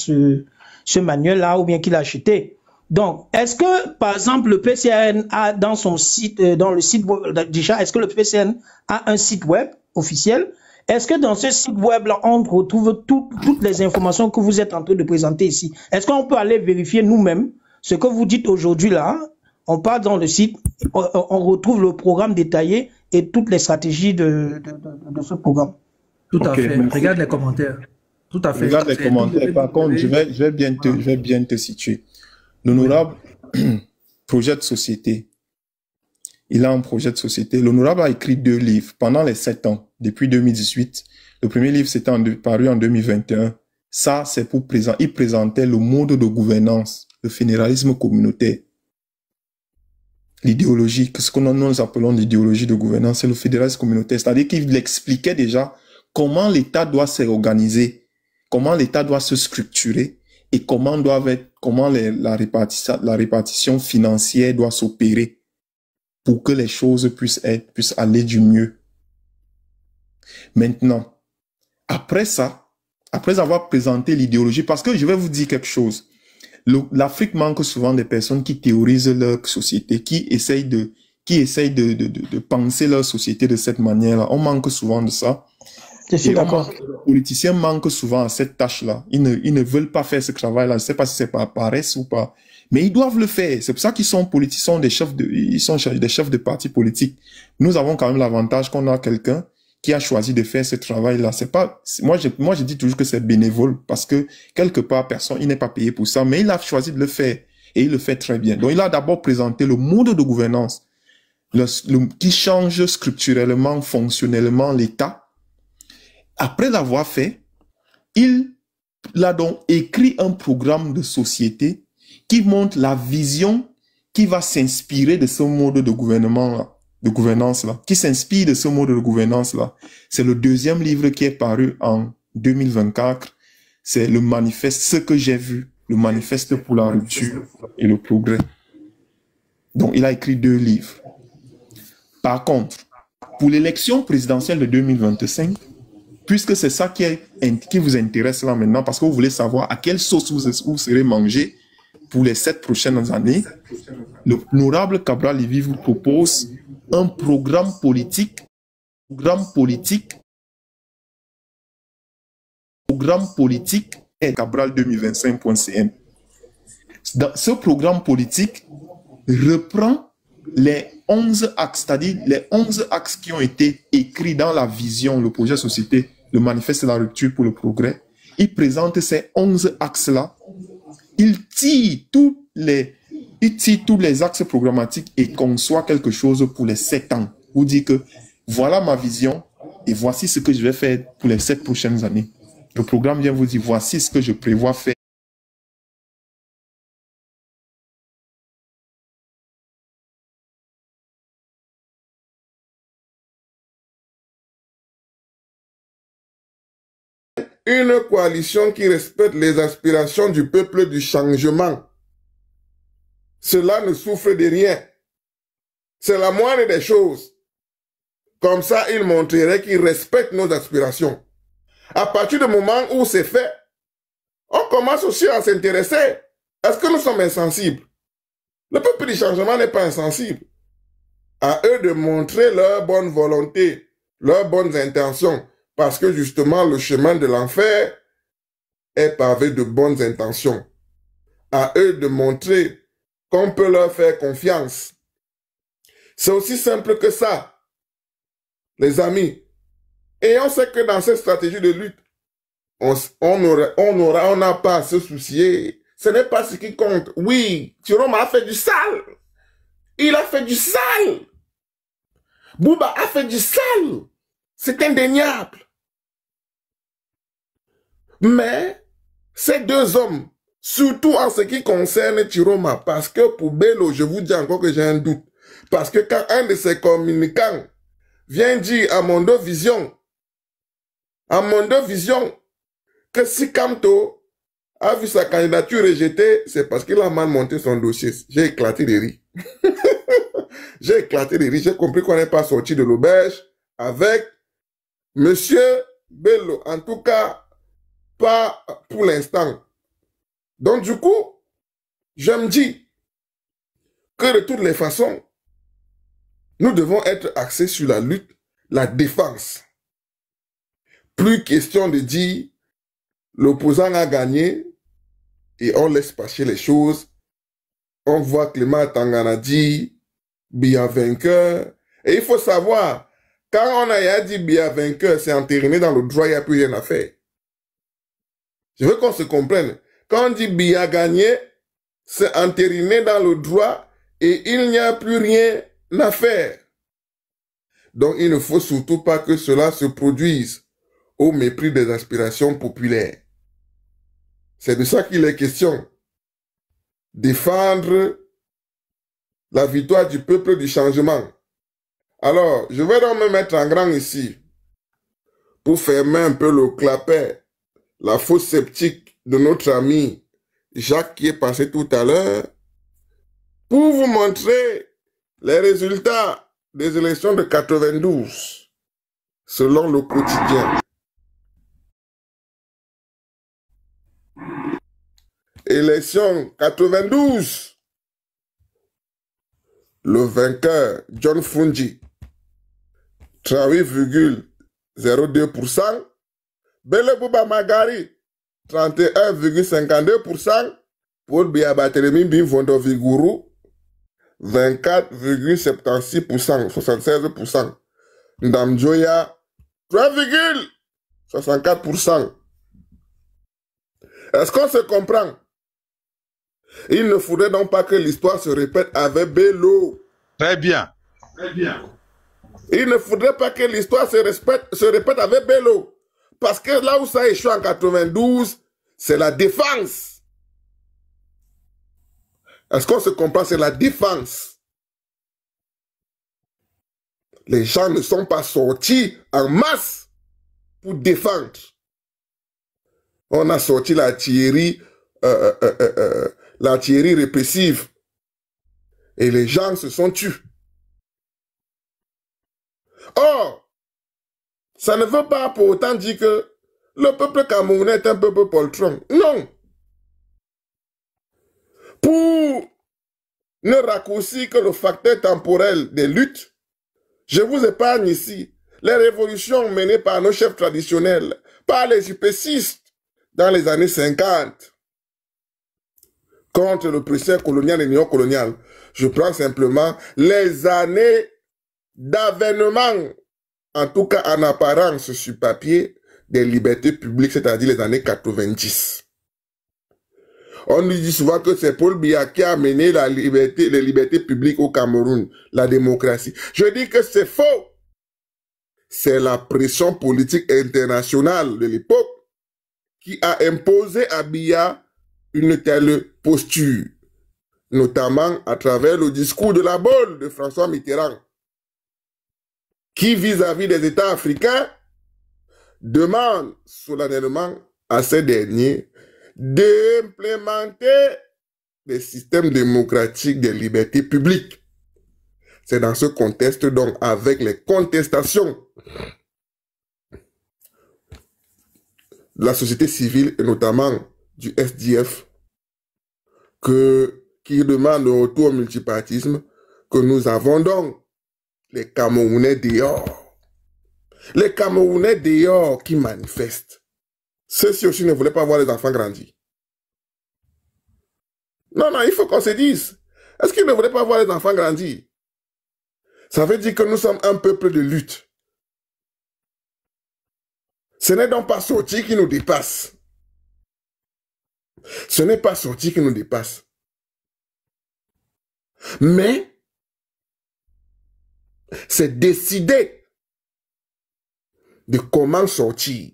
ce manuel-là ou bien qui l'a acheté. Donc, est-ce que, par exemple, le PCN a dans son site, dans le site web, déjà, est-ce que le PCN a un site web officiel? Est-ce que dans ce site web-là, on retrouve toutes les informations que vous êtes en train de présenter ici? Est-ce qu'on peut aller vérifier nous-mêmes ce que vous dites aujourd'hui là? On part dans le site, on retrouve le programme détaillé et toutes les stratégies de ce programme. Tout à fait. Regarde les commentaires. Tout à fait. Regarde les commentaires. Par contre, je vais bien te situer. L'honorable projet de société. Il a un projet de société. L'honorable a écrit 2 livres pendant les 7 ans, depuis 2018. Le premier livre s'était paru en 2021. Ça, c'est pour présenter. Il présentait le mode de gouvernance, le fédéralisme communautaire. L'idéologie, ce que nous appelons l'idéologie de gouvernance, c'est le fédéralisme communautaire. C'est-à-dire qu'il expliquait déjà comment l'État doit s'organiser, comment l'État doit se structurer et comment la répartition financière doit s'opérer pour que les choses puissent aller du mieux. Maintenant, après ça, après avoir présenté l'idéologie, parce que je vais vous dire quelque chose, l'Afrique manque souvent des personnes qui théorisent leur société, qui essayent de penser leur société de cette manière-là. On manque souvent de ça. Je suis d'accord. Les politiciens manquent souvent à cette tâche-là. Ils ne veulent pas faire ce travail-là. Je ne sais pas si c'est par paresse ou pas. Mais ils doivent le faire. C'est pour ça qu'ils sont politiciens, ils sont des chefs de partis politiques. Nous avons quand même l'avantage qu'on a quelqu'un qui a choisi de faire ce travail-là. C'est pas, moi je dis toujours que c'est bénévole parce que quelque part personne, il n'est pas payé pour ça, mais il a choisi de le faire et il le fait très bien. Donc il a d'abord présenté le mode de gouvernance qui change structurellement, fonctionnellement l'État. Après l'avoir fait, il a donc écrit un programme de société qui montre la vision qui va s'inspirer de ce mode de gouvernement-là. De gouvernance-là, qui s'inspire de ce mode de gouvernance-là. C'est le deuxième livre qui est paru en 2024. C'est le manifeste, ce que j'ai vu, le manifeste pour la rupture et le progrès. Donc, il a écrit 2 livres. Par contre, pour l'élection présidentielle de 2025, puisque c'est ça qui vous intéresse là maintenant, parce que vous voulez savoir à quelle sauce vous serez mangé pour les 7 prochaines années, l'honorable Cabral Libby vous propose un programme politique est cabral2025.cm. Ce programme politique reprend les 11 axes, c'est-à-dire les 11 axes qui ont été écrits dans la vision, le projet de société, le manifeste de la rupture pour le progrès. Il présente ces 11 axes-là. Il tire tous les axes programmatiques et conçoit quelque chose pour les 7 ans. Vous dit que voilà ma vision et voici ce que je vais faire pour les 7 prochaines années. Le programme vient vous dire voici ce que je prévois faire. Une coalition qui respecte les aspirations du peuple du changement. Cela ne souffre de rien. C'est la moindre des choses. Comme ça, il montrerait qu'il respecte nos aspirations. À partir du moment où c'est fait, on commence aussi à s'intéresser. Est-ce que nous sommes insensibles? Le peuple du changement n'est pas insensible. À eux de montrer leur bonne volonté, leurs bonnes intentions. Parce que justement, le chemin de l'enfer est pavé de bonnes intentions. À eux de montrer qu'on peut leur faire confiance. C'est aussi simple que ça, les amis. Et on sait que dans cette stratégie de lutte, on n'a pas à se soucier. Ce n'est pas ce qui compte. Oui, Tiroma a fait du sale. Il a fait du sale. Bouba a fait du sale. C'est indéniable. Mais ces 2 hommes, surtout en ce qui concerne Tiroma, parce que pour Bello, je vous dis encore que j'ai un doute. Parce que quand un de ses communicants vient dire à Mondo Vision, que si Kamto a vu sa candidature rejetée, c'est parce qu'il a mal monté son dossier. J'ai éclaté de rire. J'ai éclaté de rire. J'ai compris qu'on n'est pas sorti de l'auberge avec Monsieur Bello. En tout cas, pas pour l'instant. Donc du coup, je me dis que de toutes les façons, nous devons être axés sur la lutte, la défense. Plus question de dire l'opposant a gagné et on laisse passer les choses. On voit Clément Tangana dire Biya vainqueur. Et il faut savoir, quand on a dit Biya vainqueur, c'est entériné dans le droit, il n'y a plus rien à faire. Je veux qu'on se comprenne. Quand on dit Biya gagné, c'est entériné dans le droit et il n'y a plus rien à faire. Donc il ne faut surtout pas que cela se produise au mépris des aspirations populaires. C'est de ça qu'il est question. Défendre la victoire du peuple du changement. Alors, je vais donc me mettre en grand ici pour fermer un peu le clapet, la fausse sceptique de notre ami Jacques qui est passé tout à l'heure, pour vous montrer les résultats des élections de 92 selon le quotidien. Élection 92. Le vainqueur, John Fungi, 38,02%. Bele Bouba Magari, 31,52%. Paul Biabateremi Bimvondo Viguru, 24,76%, 76%. Ndamjoya, 3,64%. Est-ce qu'on se comprend? Il ne faudrait donc pas que l'histoire se répète avec Bello. Très bien. Il ne faudrait pas que l'histoire se répète avec Bello. Parce que là où ça a échoué en 92, c'est la défense. Est-ce qu'on se comprend? C'est la défense. Les gens ne sont pas sortis en masse pour défendre. On a sorti l'artillerie répressive. Et les gens se sont tués. Or, ça ne veut pas pour autant dire que le peuple camerounais est un peuple poltron. Non. Pour ne raccourcir que le facteur temporel des luttes, je vous épargne ici les révolutions menées par nos chefs traditionnels, par les upécistes dans les années 50, contre le pression colonial et néocolonial. Je prends simplement les années d'avènement, en tout cas en apparence sur papier, des libertés publiques, c'est-à-dire les années 90. On nous dit souvent que c'est Paul Biya qui a amené les libertés publiques au Cameroun, la démocratie. Je dis que c'est faux. C'est la pression politique internationale de l'époque qui a imposé à Biya une telle posture, notamment à travers le discours de la bolle de François Mitterrand, qui vis-à-vis des États africains demande solennellement à ces derniers d'implémenter des systèmes démocratiques des libertés publiques. C'est dans ce contexte donc, avec les contestations de la société civile et notamment du SDF qui demande le retour au multipartisme, que nous avons donc les Camerounais dehors. Les Camerounais dehors qui manifestent. Ceux-ci aussi ne voulaient pas voir les enfants grandir. Non, il faut qu'on se dise. Est-ce qu'ils ne voulaient pas voir les enfants grandir? Ça veut dire que nous sommes un peuple de lutte. Ce n'est donc pas sorti qui nous dépasse. Ce n'est pas sorti qui nous dépasse. Mais c'est décider de comment sortir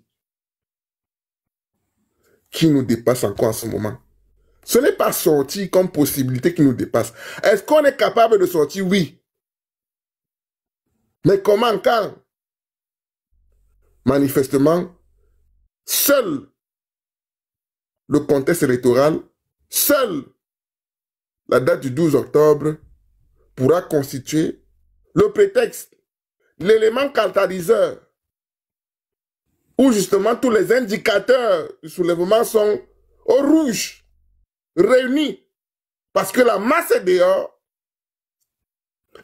qui nous dépasse encore en ce moment. Ce n'est pas sortir comme possibilité qui nous dépasse. Est-ce qu'on est capable de sortir? Oui. Mais comment, quand? Manifestement, seul le contexte électoral, seule la date du 12 octobre pourra constituer le prétexte, l'élément catalyseur, où justement tous les indicateurs du soulèvement sont au rouge, réunis, parce que la masse est dehors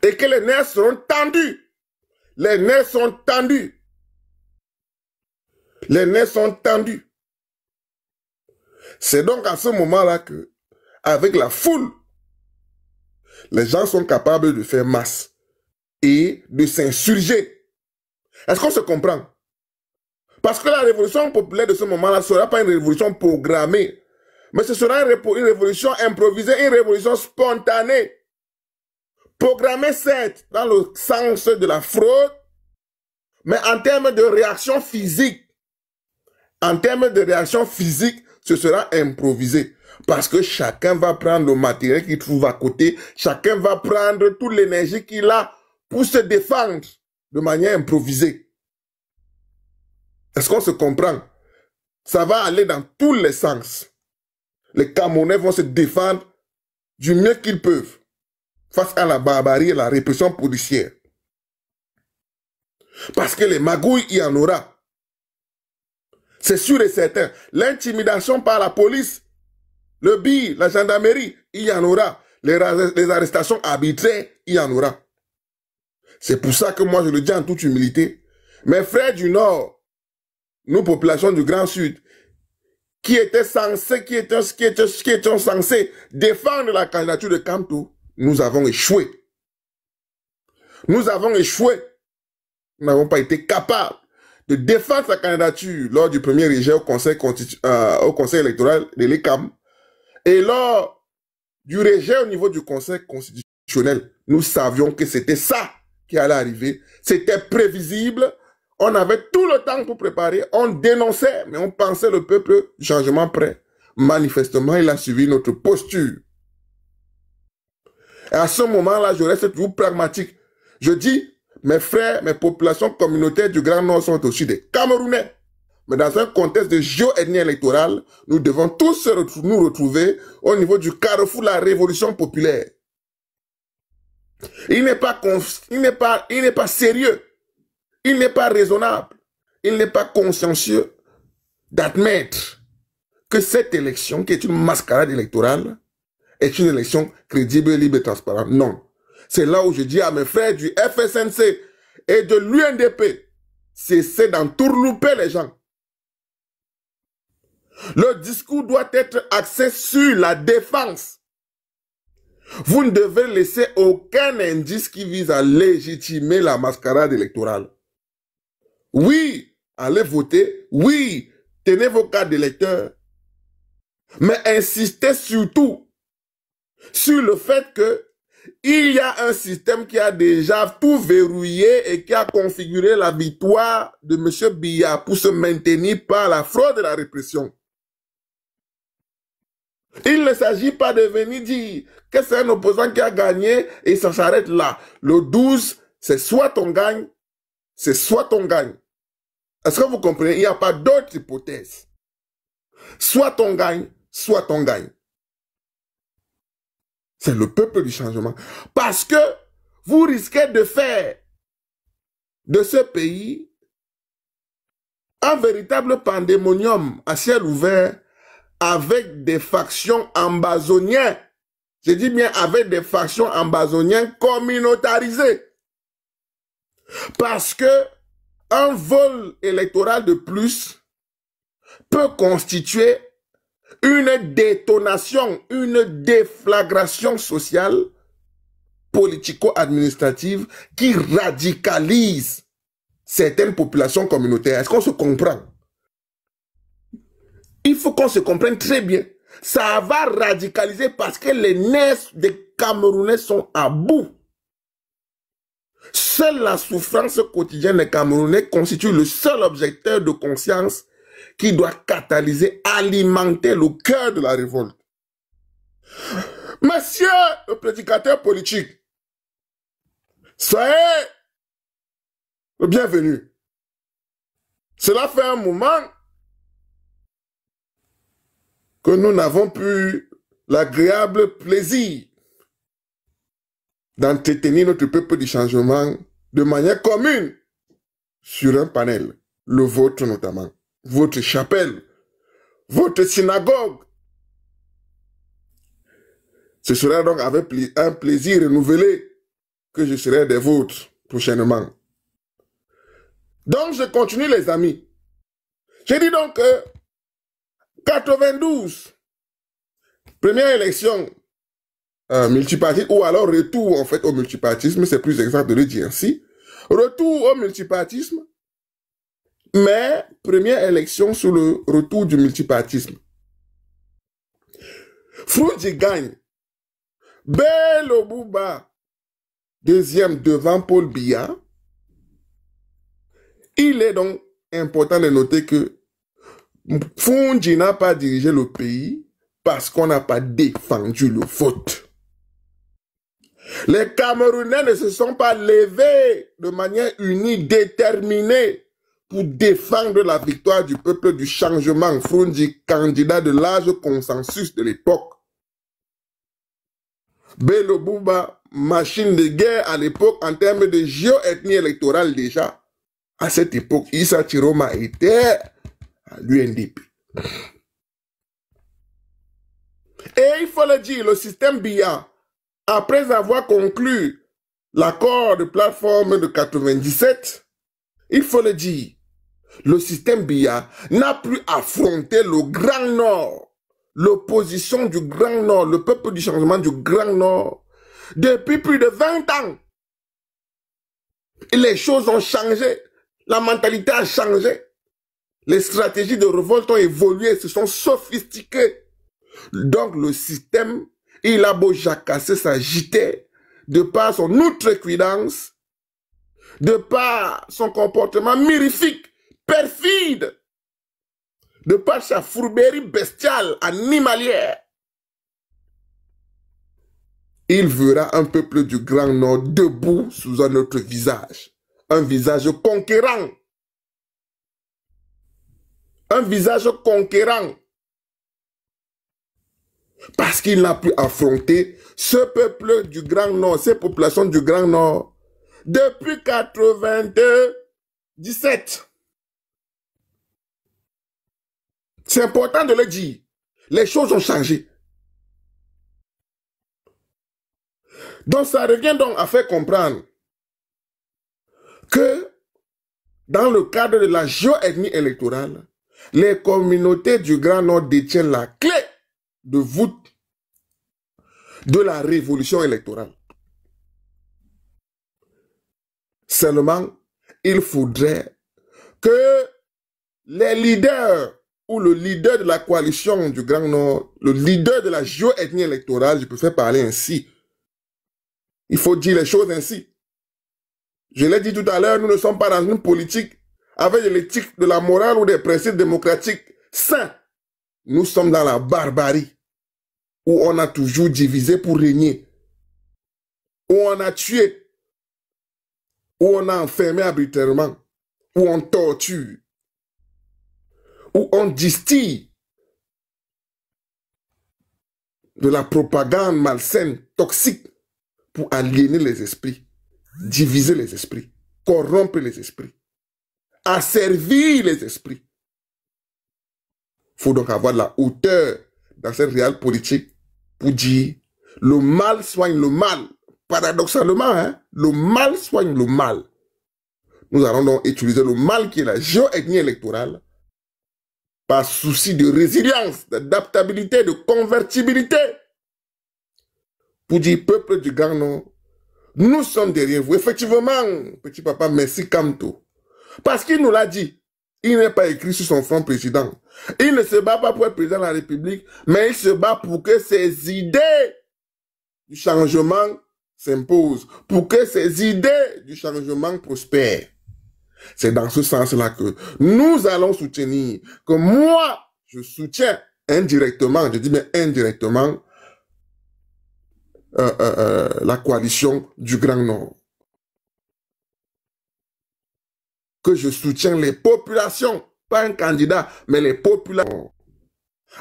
et que les nerfs seront tendus. Les nerfs sont tendus. Les nerfs sont tendus. C'est donc à ce moment-là que, avec la foule, les gens sont capables de faire masse et de s'insurger. Est-ce qu'on se comprend? Parce que la révolution populaire de ce moment-là ne sera pas une révolution programmée, mais ce sera une révolution improvisée, une révolution spontanée. Programmée, certes, dans le sens de la fraude, mais en termes de réaction physique, ce sera improvisé. Parce que chacun va prendre le matériel qu'il trouve à côté, chacun va prendre toute l'énergie qu'il a pour se défendre de manière improvisée. Est-ce qu'on se comprend? Ça va aller dans tous les sens. Les Camerounais vont se défendre du mieux qu'ils peuvent face à la barbarie et la répression policière. Parce que les magouilles, il y en aura. C'est sûr et certain. L'intimidation par la police, le BI, la gendarmerie, il y en aura. Les arrestations arbitraires, il y en aura. C'est pour ça que moi, je le dis en toute humilité. Mes frères du Nord, nous, populations du Grand Sud, qui étaient censés défendre la candidature de Kamto, nous avons échoué. Nous avons échoué. Nous n'avons pas été capables de défendre sa candidature lors du premier rejet au conseil électoral de l'ECAM et lors du rejet au niveau du conseil constitutionnel. Nous savions que c'était ça qui allait arriver. C'était prévisible. On avait tout le temps pour préparer. On dénonçait, mais on pensait le peuple du changement prêt. Manifestement, il a suivi notre posture. Et à ce moment-là, je reste toujours pragmatique. Je dis, mes frères, mes populations communautaires du Grand Nord sont aussi des Camerounais. Mais dans un contexte de géo-ethnie électorale, nous devons tous nous retrouver au niveau du carrefour de la révolution populaire. Il n'est pas sérieux, il n'est pas raisonnable, il n'est pas consciencieux d'admettre que cette élection, qui est une mascarade électorale, est une élection crédible, libre et transparente. Non. C'est là où je dis à mes frères du FSNC et de l'UNDP, cessez d'entourlouper les gens. Le discours doit être axé sur la défense. Vous ne devez laisser aucun indice qui vise à légitimer la mascarade électorale. Oui, allez voter. Oui, tenez vos cartes d'électeurs. Mais insistez surtout sur le fait que il y a un système qui a déjà tout verrouillé et qui a configuré la victoire de M. Biya pour se maintenir par la fraude et la répression. Il ne s'agit pas de venir dire que c'est un opposant qui a gagné et ça s'arrête là. Le 12, c'est soit on gagne, c'est soit on gagne. Est-ce que vous comprenez? Il n'y a pas d'autre hypothèse. Soit on gagne, soit on gagne. C'est le peuple du changement. Parce que vous risquez de faire de ce pays un véritable pandémonium à ciel ouvert avec des factions ambazoniennes. Je dis bien avec des factions ambazoniennes communautarisées. Parce que un vol électoral de plus peut constituer une détonation, une déflagration sociale, politico-administrative qui radicalise certaines populations communautaires. Est-ce qu'on se comprend? Il faut qu'on se comprenne très bien. Ça va radicaliser parce que les nerfs des Camerounais sont à bout. Seule la souffrance quotidienne des Camerounais constitue le seul objecteur de conscience qui doit catalyser, alimenter le cœur de la révolte. Monsieur le prédicateur politique, soyez le bienvenu. Cela fait un moment que nous n'avons plus l'agréable plaisir d'entretenir notre peuple du changement de manière commune sur un panel, le vôtre notamment, votre chapelle, votre synagogue. Ce sera donc avec un plaisir renouvelé que je serai des vôtres prochainement. Donc je continue les amis. J'ai dit donc que 92, première élection multipartite, ou alors retour en fait au multipartisme, c'est plus exact de le dire ainsi. Retour au multipartisme, mais première élection sous le retour du multipartisme. Frundji gagne. Bello Bouba, deuxième devant Paul Biya. Il est donc important de noter que Frundji n'a pas dirigé le pays parce qu'on n'a pas défendu le vote. Les Camerounais ne se sont pas levés de manière unie, déterminée pour défendre la victoire du peuple du changement. Frundji, candidat de large consensus de l'époque. Bello Bouba, machine de guerre à l'époque en termes de géo-ethnie électorale déjà. À cette époque, Issa Chiroma était à l'UNDP. Et il faut le dire, le système Biya, après avoir conclu l'accord de plateforme de 97, il faut le dire, le système Biya n'a plus affronté le Grand Nord, l'opposition du Grand Nord, le peuple du changement du Grand Nord, depuis plus de 20 ans. Et les choses ont changé. La mentalité a changé. Les stratégies de révolte ont évolué, se sont sophistiquées. Donc le système, il a beau jacasser, s'agiter, de par son outrecuidance, de par son comportement mirifique, perfide, de par sa fourberie bestiale, animalière. Il verra un peuple du Grand Nord debout sous un autre visage. Un visage conquérant. Un visage conquérant. Parce qu'il n'a pu affronter ce peuple du Grand Nord, ces populations du Grand Nord, depuis 97. C'est important de le dire. Les choses ont changé. Donc ça revient donc à faire comprendre que dans le cadre de la géoethnie électorale, les communautés du Grand Nord détiennent la clé de voûte de la révolution électorale. Seulement, il faudrait que les leaders ou le leader de la coalition du Grand Nord, le leader de la géoethnie électorale, je préfère parler ainsi, il faut dire les choses ainsi. Je l'ai dit tout à l'heure, nous ne sommes pas dans une politique avec de l'éthique, de la morale ou des principes démocratiques sains. Nous sommes dans la barbarie, où on a toujours divisé pour régner, où on a tué, où on a enfermé arbitrairement, où on torture, où on distille de la propagande malsaine, toxique, pour aliéner les esprits, diviser les esprits, corrompre les esprits, asservir les esprits. Il faut donc avoir de la hauteur dans cette réelle politique pour dire le mal soigne le mal. Paradoxalement, hein, le mal soigne le mal. Nous allons donc utiliser le mal qui est la géoethnie électorale par souci de résilience, d'adaptabilité, de convertibilité. Pour dire, peuple du Grand Nord, nous sommes derrière vous. Effectivement, petit papa, merci Kamto. Parce qu'il nous l'a dit, il n'est pas écrit sur son front président. Il ne se bat pas pour être président de la République, mais il se bat pour que ses idées du changement s'imposent, pour que ses idées du changement prospèrent. C'est dans ce sens-là que nous allons soutenir, que moi, je soutiens indirectement, je dis mais indirectement, la coalition du Grand Nord. Que je soutiens les populations, pas un candidat, mais les populations.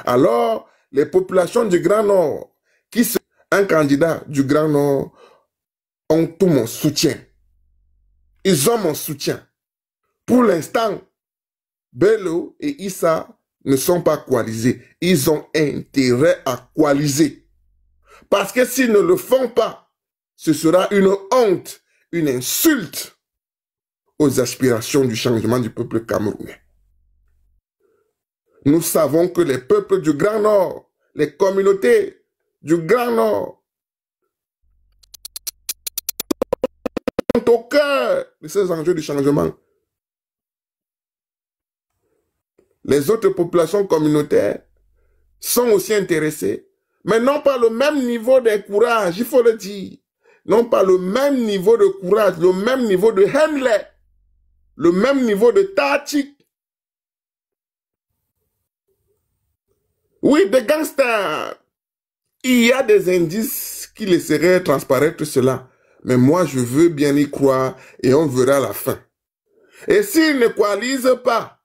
Alors, les populations du Grand Nord, qui sont un candidat du Grand Nord, ont tout mon soutien. Ils ont mon soutien. Pour l'instant, Bello et Issa ne sont pas coalisés. Ils ont intérêt à coaliser. Parce que s'ils ne le font pas, ce sera une honte, une insulte aux aspirations du changement du peuple camerounais. Nous savons que les peuples du Grand Nord, les communautés du Grand Nord, sont au cœur de ces enjeux du changement. Les autres populations communautaires sont aussi intéressées, mais non pas le même niveau de courage, il faut le dire. Non pas le même niveau de courage, le même niveau de Henley, le même niveau de tactique. Oui, des gangsters. Il y a des indices qui laisseraient transparaître cela. Mais moi, je veux bien y croire et on verra la fin. Et s'ils ne coalisent pas,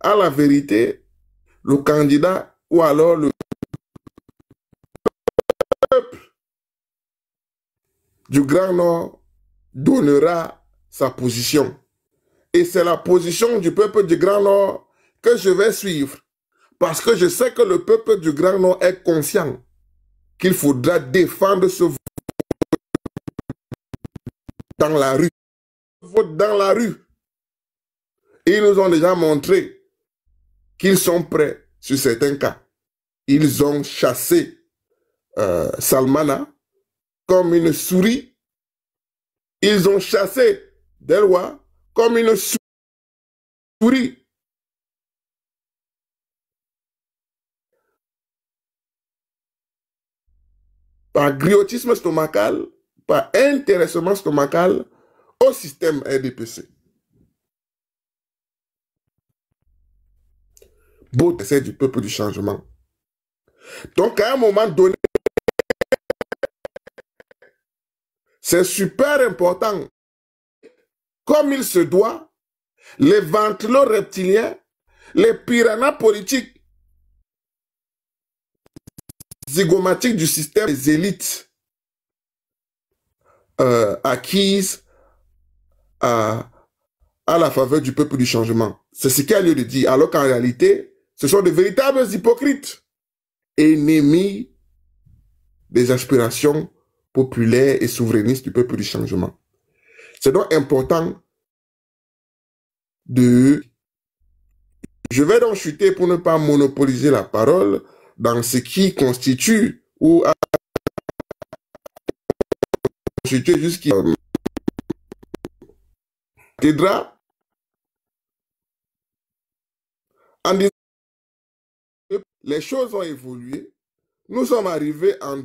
à la vérité, le candidat ou alors le peuple du Grand Nord donnera sa position. Et c'est la position du peuple du Grand Nord que je vais suivre. Parce que je sais que le peuple du Grand Nord est conscient qu'il faudra défendre ce vote dans la rue. Vote dans la rue. Ils nous ont déjà montré qu'ils sont prêts sur certains cas. Ils ont chassé Salmana comme une souris. Ils ont chassé Delwa comme une souris. souris. Par griotisme stomacal, par intéressement stomacal au système RDPC. Beau essai du peuple du changement. Donc, à un moment donné, c'est super important, comme il se doit, les ventriloques reptiliens, les piranhas politiques, zygomatiques du système des élites acquises à la faveur du peuple du changement. C'est ce qu'il y a lieu de dire, alors qu'en réalité, ce sont de véritables hypocrites, ennemis des aspirations populaires et souverainistes du peuple du changement. C'est donc important de... Je vais donc chuter pour ne pas monopoliser la parole dans ce qui constitue ou a constitué jusqu'à cathédrale en disant que les choses ont évolué. Nous sommes arrivés en